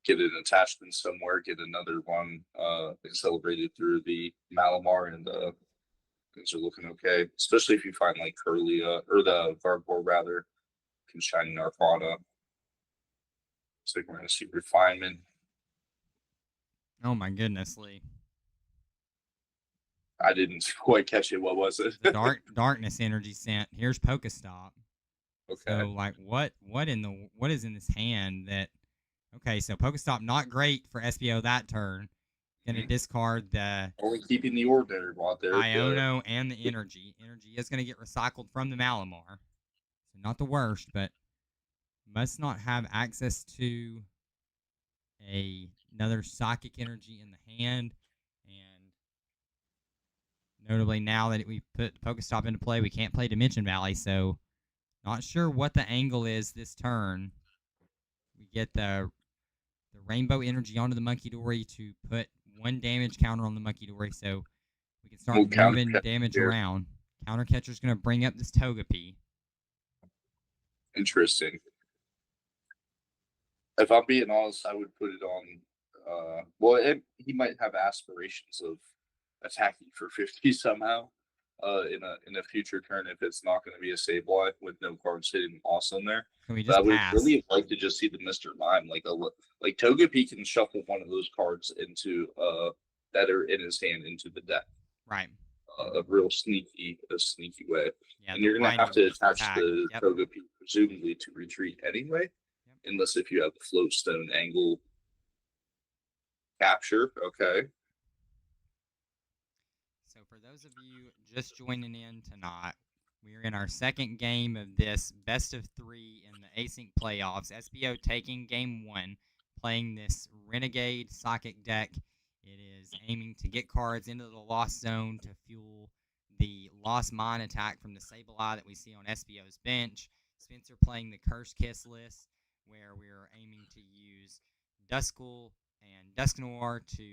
Get an attachment somewhere. Get another one accelerated through the Malamar, and things are looking okay. Especially if you find like Curlia or the Vargor rather, can Shining Arcana. So we're going to see Refinement. Oh my goodness, Lee. I didn't quite catch it. What was it? The darkness energy sent. Here's Pokestop. Okay. So like what is in this hand that okay, so Pokestop not great for Espio that turn. Gonna discard the only keeping the ordinary while there. Iono and the energy. Energy is gonna get recycled from the Malamar. So not the worst, but must not have access to another Psychic Energy in the hand. And notably now that we put Pokestop into play, we can't play Dimension Valley, so not sure what the angle is this turn. We get the Rainbow Energy onto the Monkey Dory to put 1 damage counter on the Monkey Dory, so we can start moving damage around. Counter Catcher's going to bring up this Togepi. Interesting. If I'm being honest, I would put it on. He might have aspirations of attacking for 50 somehow in a future turn if it's not going to be a Sableye with no cards hitting awesome there. Can we just I would really like to just see the Mr. Mime like Togepi can shuffle one of those cards into that are in his hand into the deck. Right. A real sneaky way. Yeah, and you're going to have to attach the Togepi presumably to retreat anyway. Unless if you have the float stone angle capture. Okay. So for those of you just joining in tonight, we are in our second game of this best of 3 in the Async Playoffs. Espio taking game 1, playing this Renegade Psychic deck. It is aiming to get cards into the Lost Zone to fuel the Lost Mine attack from the Sableye that we see on Espio's bench. Spencer playing the Curse Kiss list, where we're aiming to use Duskull and Dusknoir to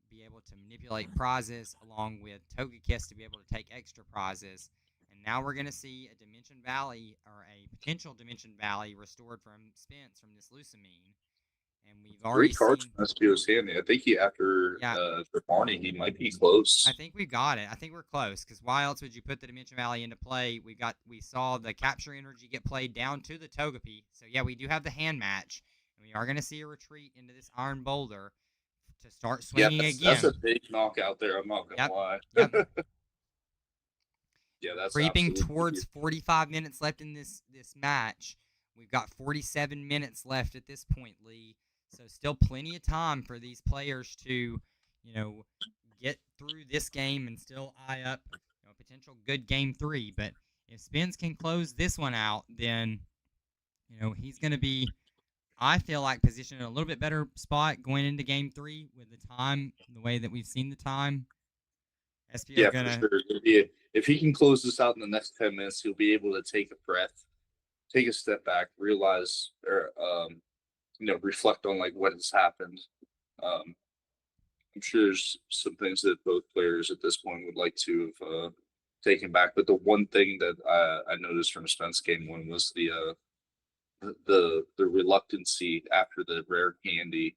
be able to manipulate prizes, along with Togekiss to be able to take extra prizes. And now we're going to see a Dimension Valley, or a potential Dimension Valley, restored from Spence from this Lusamine. And we've already 3 cards from Espio's hand. I think after Barney, he might be close. I think we got it. I think we're close, because why else would you put the Dimension Valley into play? We saw the Capture Energy get played down to the Togepi. So yeah, we do have the hand match, and we are going to see a retreat into this Iron Boulder to start swinging again. That's a big knockout there. I'm not going to lie. Yep. Yeah, that's creeping towards 45 minutes left in this match. We've got 47 minutes left at this point, Lee. So still plenty of time for these players to, get through this game and still eye up a potential good game 3. But if Spence can close this one out, then he's going to be, I feel like, positioned in a little bit better spot going into game 3 with the time, the way that we've seen the time. Espio for sure. If he can close this out in the next 10 minutes, he'll be able to take a breath, take a step back, realize, or reflect on like what has happened. I'm sure there's some things that both players at this point would like to have taken back. But the one thing that I noticed from Spence game 1 was the reluctancy after the rare candy,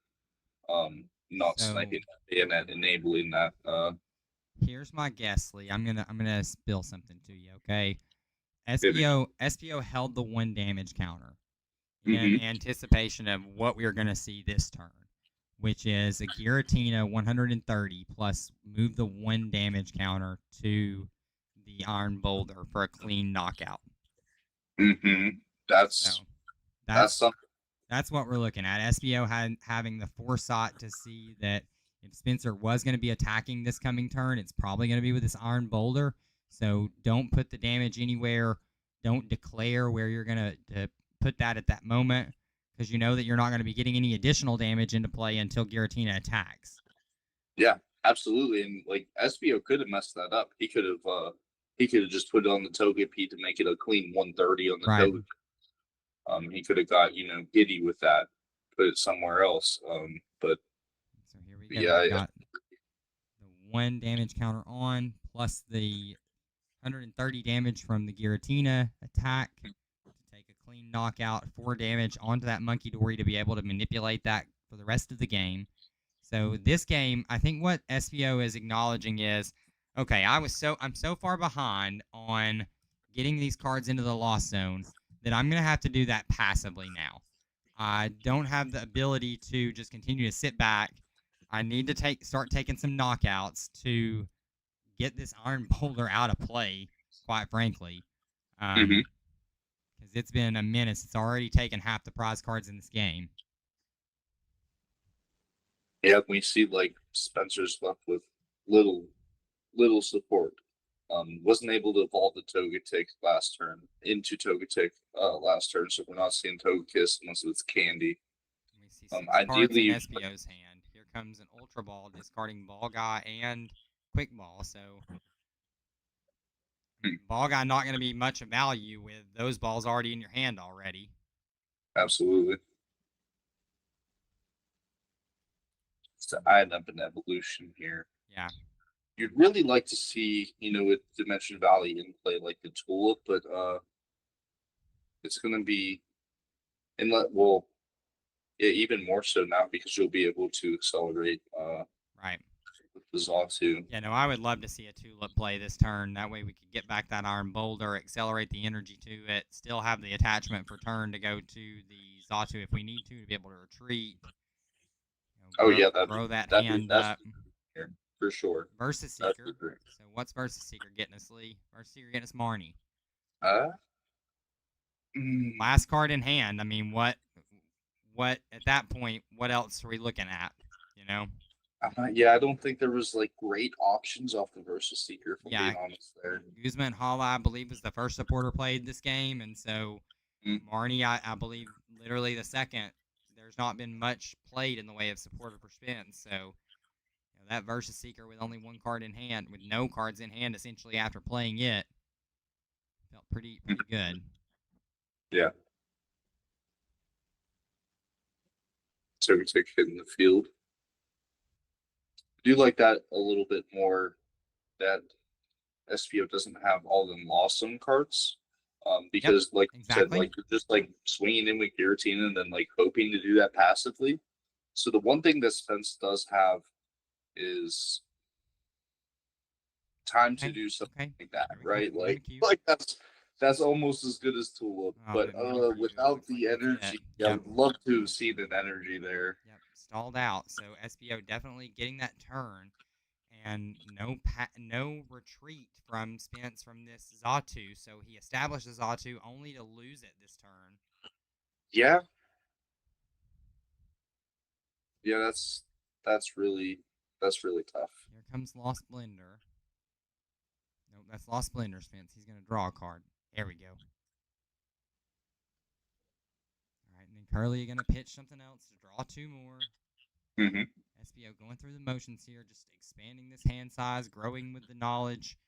not sniping and enabling that. Here's my guess, Lee. I'm gonna spill something to you, okay? Espio held the 1 damage counter in anticipation of what we were gonna see this turn, which is a Giratina 130 plus move the 1 damage counter to the Iron Boulder for a clean knockout. That's something. That's what we're looking at. Espio having the foresight to see that if Spencer was going to be attacking this coming turn, it's probably going to be with this Iron Boulder. So don't put the damage anywhere. Don't declare where you're going to put that at that moment, because you know that you're not going to be getting any additional damage into play until Giratina attacks. Yeah, absolutely. And like Espio could have messed that up. He could have just put it on the Togepi to make it a clean 130 on the Togepi. He could have got giddy with that, put it somewhere else. But so here we go. Yeah, we got the 1 damage counter on, plus the 130 damage from the Giratina attack to take a clean knockout, 4 damage onto that Monkey Dory to be able to manipulate that for the rest of the game. So this game, I think what Espio is acknowledging is, okay, I'm so far behind on getting these cards into the loss zone that I'm going to have to do that passively now. I don't have the ability to just continue to sit back. I need to start taking some knockouts to get this Iron Boulder out of play, quite frankly. Because it's been a menace. It's already taken half the prize cards in this game. Yeah, we see like Spencer's left with little support. Wasn't able to evolve the Togetic last turn into Togetic last turn, so we're not seeing Togekiss unless it's Candy. We see some cards in Espio's hand. Here comes an Ultra Ball, discarding Ball Guy and Quick Ball. So Ball Guy not going to be much of value with those balls already in your hand already. Absolutely. It's to iron up an evolution here. Yeah. You'd really like to see, with Dimension Valley in play like the Tulip, but it's going to be even more so now because you'll be able to accelerate. Right. With the Xatu. Yeah, no, I would love to see a Tulip play this turn. That way we could get back that Iron Boulder, accelerate the energy to it, still have the attachment for turn to go to the Xatu if we need to be able to retreat. Throw that hand up. For sure. Versus Seeker. So what's Versus Seeker getting us, Lee? Versus Seeker getting us Marnie. Last card in hand. I mean, what at that point, what else are we looking at? I don't think there was like great options off the Versus Seeker, if I'm being honest there. Guzman Hala, I believe, was the first supporter played this game, and so Marnie, I believe, literally the second. There's not been much played in the way of supporter for Spence, so that Versus Seeker with only 1 card in hand, with no cards in hand essentially after playing it, felt pretty good. Yeah. Togetic hitting the field. I do like that a little bit more, that Espio doesn't have all them awesome cards. Because you said, like you're just like swinging in with Giratina and then like hoping to do that passively. So the one thing that Spence does have is time to do something like that, right? Like that's almost as good as Tulip, but without the energy, I would love to have seen an energy there. Yep, stalled out. So Espio definitely getting that turn, and no retreat from Spence from this Xatu. So he established the Xatu only to lose it this turn. Yeah, that's That's really tough. Here comes Lost Blender. Nope, that's Lost Blender, Spence. He's going to draw a card. There we go. All right, and then Curly, you're going to pitch something else to draw 2 more. Mm-hmm. Espio going through the motions here, just expanding this hand size, growing with the knowledge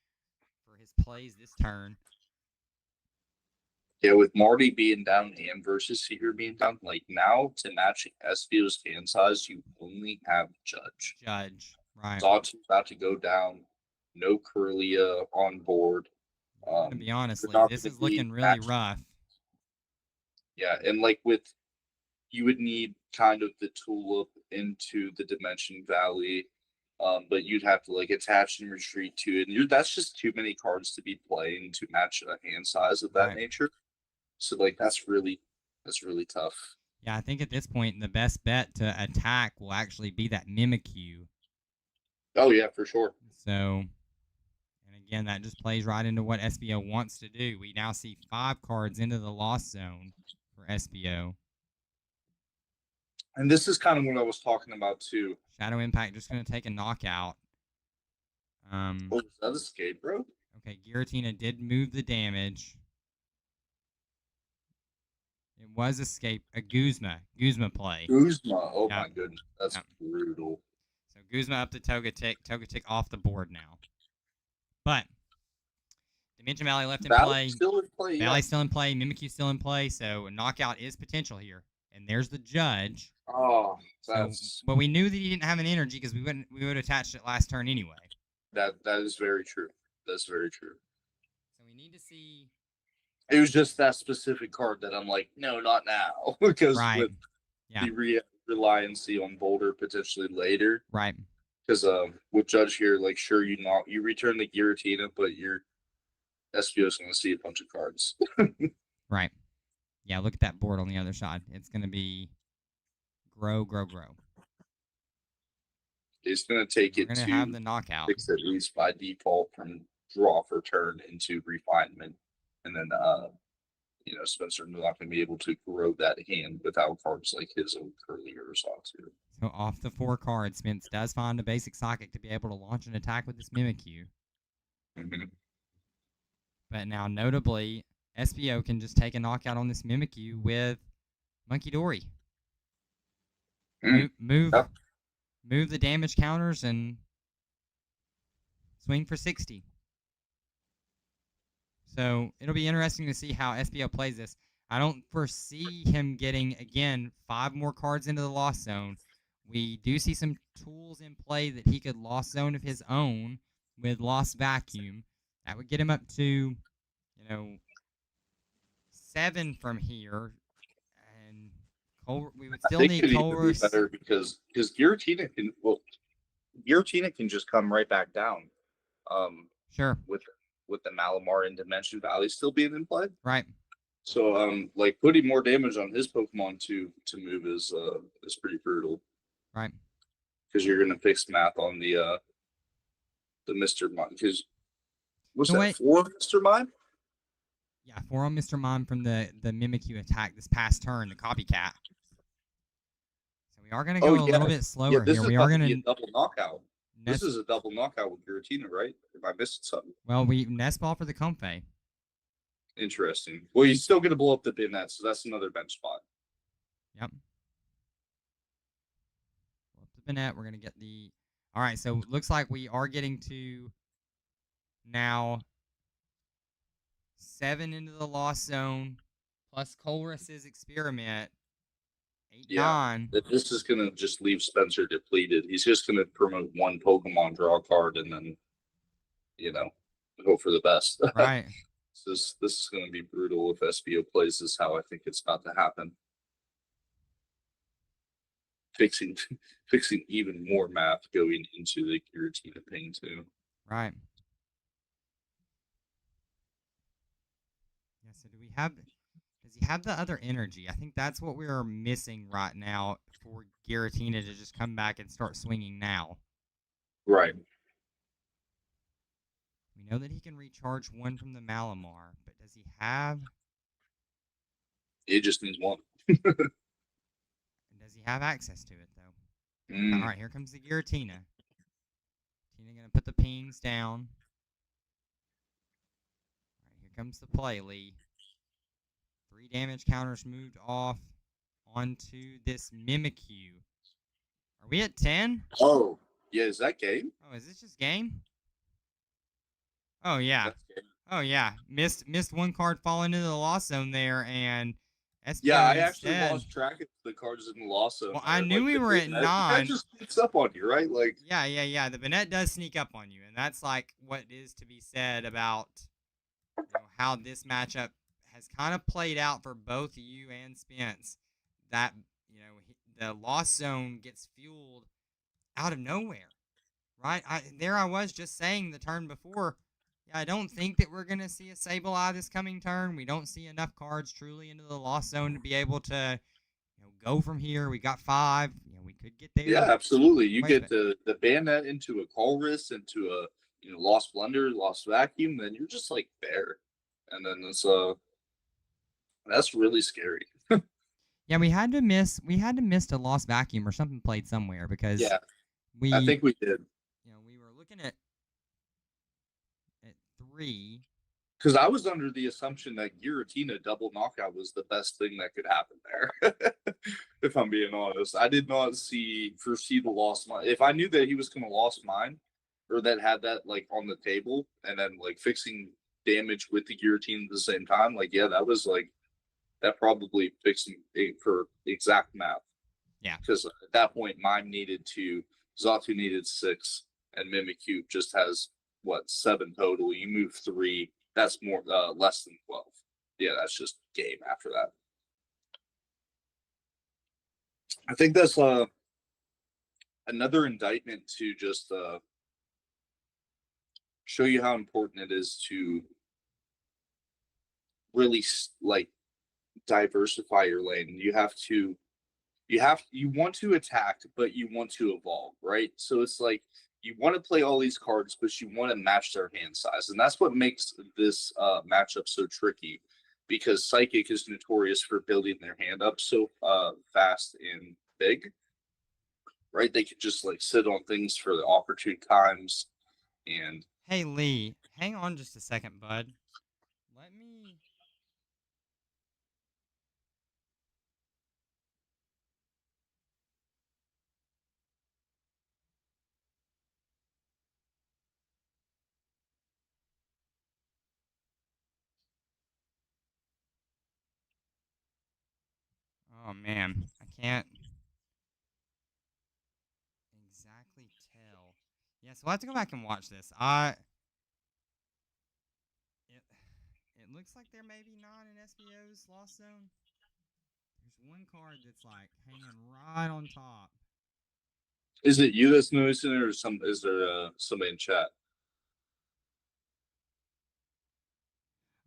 for his plays this turn. Yeah, with Marty being down and versus Seeger being down, like now to match Espio's hand size, you only have Judge. Right. Zod's about to go down. No Curly on board. I'm going to be honest, not this gonna is be looking really rough. Yeah, and like you would need kind of the tulip into the Dimension Valley, but you'd have to like attach and retreat to it. And that's just too many cards to be playing to match a hand size of that Right. nature. So like that's really tough. Yeah, I think at this point the best bet to attack will actually be that Mimikyu. Oh yeah, for sure. So, and again, that just plays right into what Espio wants to do. We now see 5 cards into the lost zone for Espio. And this is kind of what I was talking about too. Shadow Impact just going to take a knockout. Oh, was that escape, bro? Okay, Giratina did move the damage. It was escape. A Guzma play. Guzma. Oh Yep. my goodness, that's brutal. So Guzma up to Togetic. Togetic off the board now. But Dimension Valley left in play. Still in play. Valley's still in play. Mimikyu still in play. So a knockout is potential here. And there's the Judge. Oh, but we knew that he didn't have an energy because we would have attached it last turn anyway. That is very true. That's very true. So we need to see. It was just that specific card that I'm like, no, not now, because with the reliancy on Boulder potentially later, right? Because with Judge here, like, sure, you return the Giratina, but your Espio is going to see a bunch of cards. Right. Yeah, look at that board on the other side. It's going to be grow. It's going to take We're going to have the knockout. 6 at least by default from draw for turn into refinement. And then, Spencer not going to be able to grow that hand without cards like his own Curly or Sawtooth. So off the 4 cards, Spence does find a basic Psychic to be able to launch an attack with this Mimikyu. Mm-hmm. But now, notably, Espio can just take a knockout on this Mimikyu with Monkey Dory. Move the damage counters and swing for 60. So it'll be interesting to see how Espio plays this. I don't foresee him getting, again, 5 more cards into the Lost Zone. We do see some tools in play that he could Lost Zone of his own with Lost Vacuum. That would get him up to, 7 from here. And we would still need Colress. Better because Giratina can just come right back down. Sure. With the Malamar and Dimension Valley still being in play. Right. So putting more damage on his Pokemon to move is pretty brutal. Right. Because you're gonna fix math on the Mr. Mime. Because what's that, 4 Mr. Mime? Yeah, 4 on Mr. Mime from the Mimikyu attack this past turn, the copycat. So we are gonna go a little bit slower here. We are gonna be a double knockout. This is a double knockout with Giratina, right? If I missed something. Well, we Nest Ball for the Comfey. Interesting. Well, he's still going to blow up the Binette, so that's another bench spot. Yep. Blow up the Binette. We're going to get the... All right, so looks like we are getting to now 7 into the Lost Zone, plus Colress's Experiment. 8, 9. This is going to just leave Spencer depleted. He's just going to promote 1 Pokemon, draw a card, and then, hope for the best. Right. This is going to be brutal if Espio plays this how I think it's about to happen. Fixing even more math going into the Giratina ping too. Right. Yeah, so does he have the other energy? I think that's what we are missing right now for Giratina to just come back and start swinging now. Right. We know that he can recharge 1 from the Malamar, but does he have... He just needs 1. And does he have access to it, though? All right, here comes the Giratina. Tina going to put the pings down. All right, here comes the play, Lee. 3 damage counters moved off onto this Mimikyu. Are we at 10? Oh, yeah. Is that game? Oh, is this just game? Oh, yeah. That's game. Oh, yeah. Missed one card falling into the lost zone there, and Espio Yeah, I instead. actually lost track of the cards in the lost zone. Well, I knew we were at 9. That just sneaks up on you, right? Like, yeah. The Bennett does sneak up on you, and that's like what is to be said about how this matchup has kind of played out for both you and Spence. That the lost zone gets fueled out of nowhere, right? I was just saying the turn before. Yeah, I don't think that we're going to see a Sableye this coming turn. We don't see enough cards truly into the lost zone to be able to go from here. We got 5. We could get there. Yeah, absolutely. You get the Bayonet into a Colress, into a Lost Blunder, Lost Vacuum, then you're just like there. And then it's that's really scary. Yeah, we had to miss a Lost Vacuum or something played somewhere because I think we did. We were looking at 3. Because I was under the assumption that Giratina double knockout was the best thing that could happen there. If I'm being honest, I did not foresee the Lost Mine. If I knew that he was going to Lost Mine, or that had that like on the table, and then like fixing damage with the Giratina at the same time, like that was like that probably fixed it for exact math. Yeah. Because at that point, Mime needed 2, Xatu needed 6, and Mimikyu just has 7 total. You move 3. That's more less than 12. Yeah, that's just game after that. I think that's another indictment to just show you how important it is to really like diversify your lane. You want to attack, but you want to evolve, right? So it's like you want to play all these cards, but you want to match their hand size. And that's what makes this matchup so tricky, because Psychic is notorious for building their hand up so fast and big, right? They could just like sit on things for the opportune times. And hey, Lee, hang on just a second, bud. Let me... Oh, man. I can't exactly tell. Yeah, so we'll have to go back and watch this. It looks like there may be 9 in Espio's Lost Zone. There's one card that's like hanging right on top. Is it you that's noticing it, or is there somebody in chat?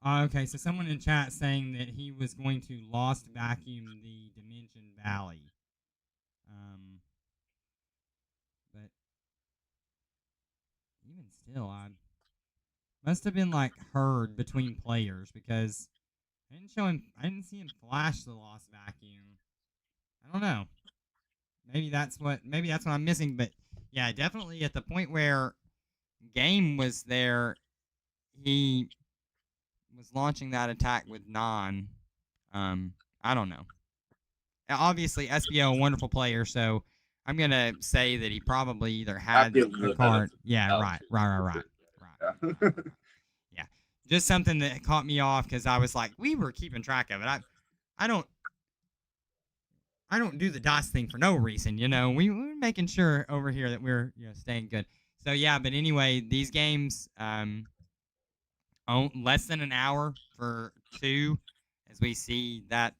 Okay, so someone in chat saying that he was going to Lost Vacuum the Dimension Valley. But even still, I must have been like heard between players, because I didn't see him flash the Lost Vacuum. I don't know. Maybe that's what I'm missing, but yeah, definitely at the point where Game was there, he was launching that attack with 9. I don't know. Obviously, Espio, a wonderful player, so I'm gonna say that he probably either had a card. Yeah, right. Yeah, just something that caught me off, because I was like, we were keeping track of it. I don't do the DOS thing for no reason, we're making sure over here that we're staying good. So yeah, but anyway, these games less than an hour for 2, as we see that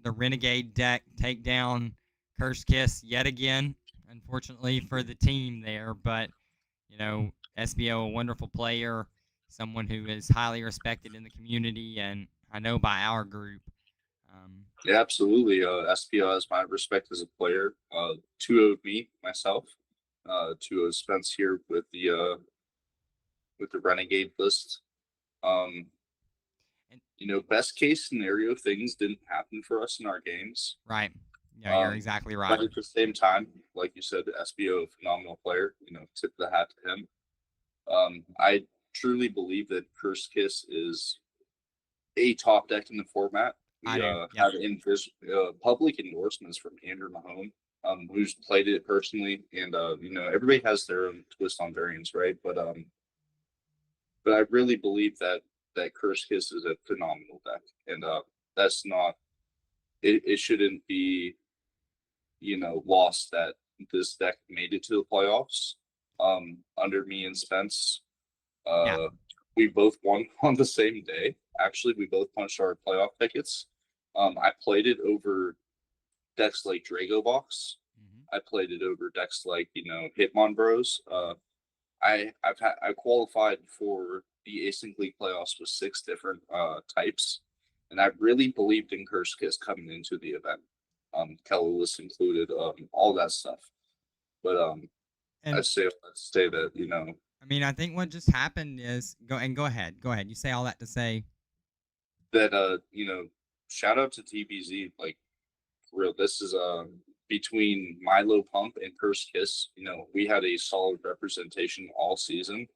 the Renegade deck take down Curse Kiss yet again, unfortunately for the team there. But Espio, a wonderful player, someone who is highly respected in the community, and I know by our group. Yeah, absolutely. Espio has my respect as a player. 2-0 me, myself. 2-0 Spence here with the Renegade list. Best case scenario, things didn't happen for us in our games. Right. Yeah, you're exactly right. But at the same time, like you said, Espio, phenomenal player. Tip of the hat to him. I truly believe that Curse Kiss is a top deck in the format. I We do. Yep. have public endorsements from Andrew Mahone, who's played it personally, and everybody has their own twist on variants, right? But I really believe that Curse Kiss is a phenomenal deck, and that's not it shouldn't be lost that this deck made it to the playoffs under me and Spence. Yeah. We both won on the same day. Actually, we both punched our playoff tickets. I played it over decks like Drago Box. I played it over decks like Hitmon Bros. I qualified for the Async League playoffs with 6 different types, and I really believed in Curse Kiss coming into the event. Colorless included, all that stuff. But And let's say that I mean, I think what just happened is go ahead. Go ahead. You say all that to say that shout out to TBZ, like for real. This is between Milo Pump and Curse Kiss. We had a solid representation all season,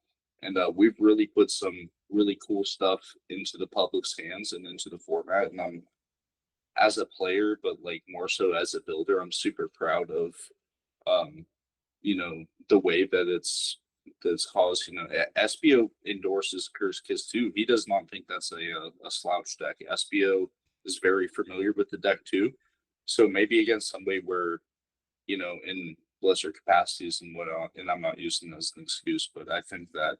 and we've really put some really cool stuff into the public's hands and into the format. And I'm, as a player, but like more so as a builder, I'm super proud of the wave that's caused. Espio endorses Curse Kiss too. He does not think that's a slouch deck. Espio is very familiar with the deck too. So maybe against somebody where, in lesser capacities and whatnot, and I'm not using that as an excuse, but I think that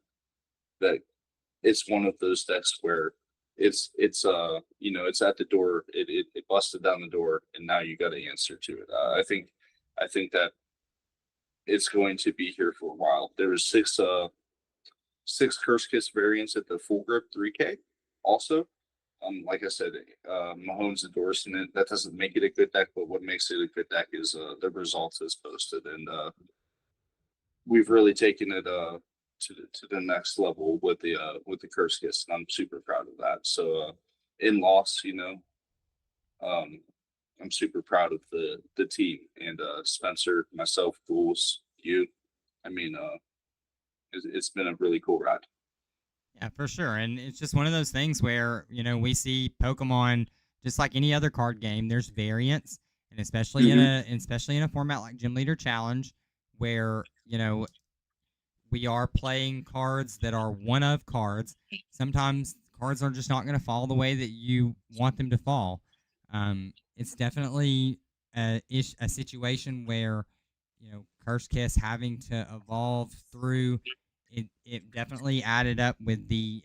it's one of those decks where it's it's at the door. It busted down the door, and now you got to answer to it. I think that it's going to be here for a while. There was six Curse Kiss variants at the Full Grip 3K also. Like I said, Mahone's endorsing it. That doesn't make it a good deck, but what makes it a good deck is the results as posted, and we've really taken it to the next level with the Curse Kiss, and I'm super proud of that. So in loss, I'm super proud of the team and Spencer, myself, Fools, you. I mean, it's been a really cool ride. yeah, for sure. And it's just one of those things where, we see Pokemon just like any other card game, there's variants, and especially in a format like Gym Leader Challenge where, we are playing cards that are one of cards. Sometimes cards are just not going to fall the way that you want them to fall. It's definitely a situation where, Curse Kiss having to evolve through it definitely added up with the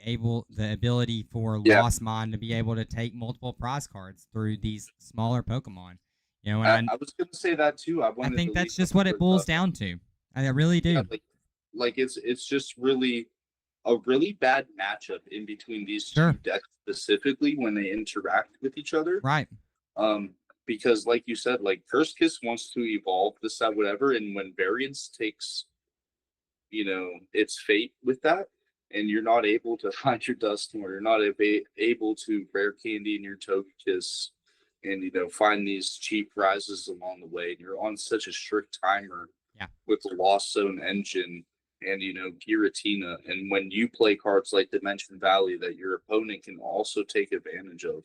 ability for Lost Mind to be able to take multiple prize cards through these smaller Pokemon. And I was going to say that too. I think that's just what it boils down to. I really do. Yeah, like it's just really a really bad matchup in between these two decks specifically when they interact with each other. Right. Because like you said, like Curse Kiss wants to evolve this, that, whatever, and when variance takes its fate with that, and you're not able to find your Dusknoir, you're not able to rare candy in your Togekiss, and find these cheap prizes along the way, and you're on such a strict timer with the Lost Zone engine and Giratina, and when you play cards like Dimension Valley that your opponent can also take advantage of,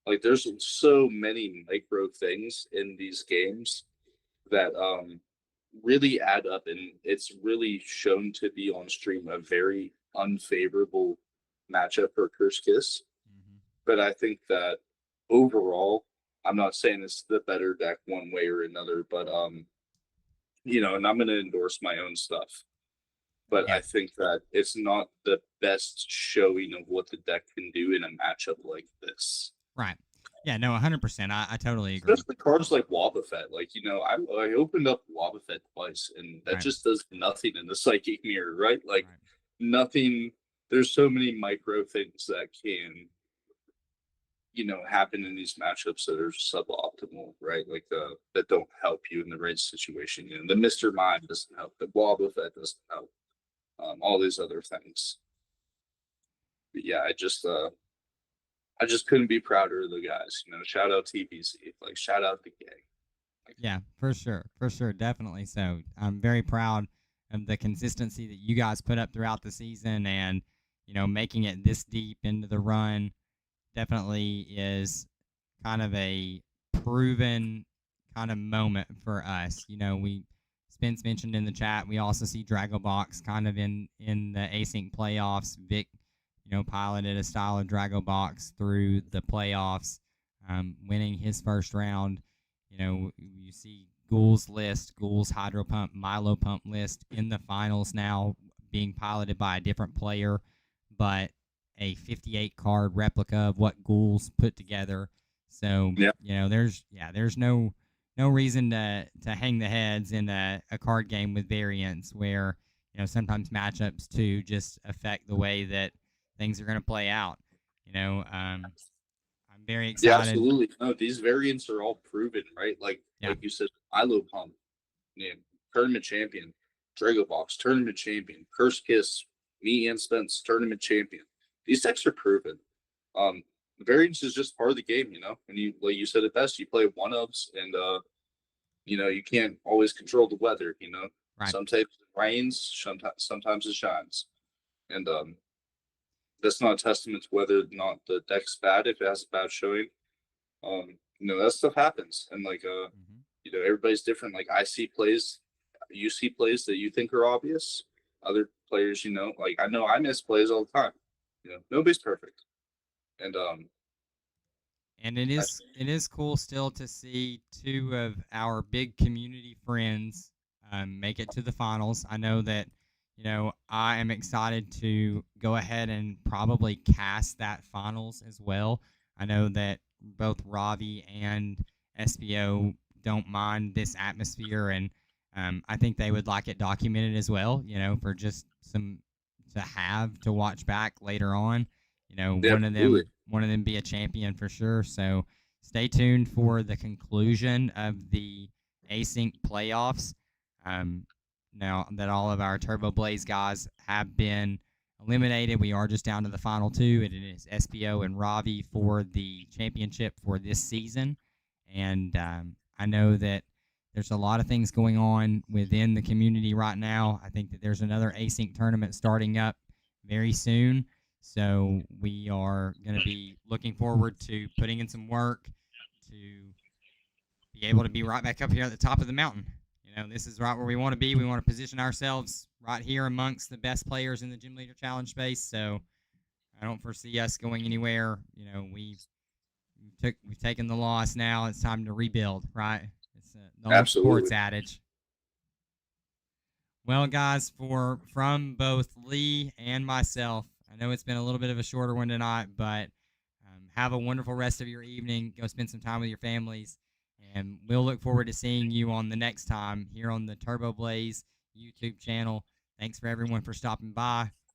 like there's so many micro things in these games that really add up, and it's really shown to be on stream a very unfavorable matchup for Curse Kiss. But I think that overall, I'm not saying it's the better deck one way or another, but and I'm going to endorse my own stuff. But I think that it's not the best showing of what the deck can do in a matchup like this. Right. Yeah, no, 100%. I totally agree. Just the cards like Wobbuffet. Like, I opened up Wobbuffet twice, and that just does nothing in the Psychic Mirror, right? Like, nothing. There's so many micro things that can, happen in these matchups that are suboptimal, right? Like, that don't help you in the right situation. The Mr. Mime doesn't help. The Wobbuffet doesn't help. All these other things. But yeah, I just couldn't be prouder of the guys. Shout out TBC, like shout out the gang. Yeah, for sure, definitely. So I'm very proud of the consistency that you guys put up throughout the season, and making it this deep into the run definitely is kind of a proven kind of moment for us. We Spence mentioned in the chat. We also see Dragobox kind of in the async playoffs. Vic, piloted a style of Dragobox through the playoffs, winning his first round. You see Ghoul's Hydro Pump, Milo Pump list in the finals now being piloted by a different player, but a 58 card replica of what Ghouls put together. So Yeah, there's no reason to hang the heads in a card game with variants where sometimes matchups too just affect the way that things are going to play out. I'm very yeah, excited. absolutely. No, these variants are all proven, right? Yeah, Like you said, Ilo Pump, yeah, tournament champion, Drago Box, tournament champion, Curse Kiss, me and Spence, tournament champion. These decks are proven. Variance is just part of the game, And you, like you said it best, you play one ups, and you can't always control the weather. right. Sometimes it rains, sometimes it shines, and that's not a testament to whether or not the deck's bad if it has a bad showing. That stuff happens, and Hmm. everybody's different. Like I see plays, you see plays that you think are obvious. Other players, like I know I miss plays all the time. Nobody's perfect, and And it is cool still to see two of our big community friends make it to the finals. I know that I am excited to go ahead and probably cast that finals as well. I know that both Ravi and Espio don't mind this atmosphere, and I think they would like it documented as well. For just some to have to watch back later on. yeah, absolutely, One of them be a champion for sure. So stay tuned for the conclusion of the async playoffs. Um, Now that all of our Turbo Blaze guys have been eliminated, we are just down to the final two. It is Espio and Ravi for the championship for this season. And I know that there's a lot of things going on within the community right now. I think that there's another async tournament starting up very soon. So we are going to be looking forward to putting in some work to be able to be right back up here at the top of the mountain. This is right where we want to be. We want to position ourselves right here amongst the best players in the Gym Leader Challenge space. So I don't foresee us going anywhere. We've taken the loss. Now it's time to rebuild. Right? It's the old sports absolutely. adage. Well, guys, from both Lee and myself, I know it's been a little bit of a shorter one tonight, but have a wonderful rest of your evening. Go spend some time with your families, and we'll look forward to seeing you on the next time here on the Turbo Blaze YouTube channel. Thanks for everyone for stopping by.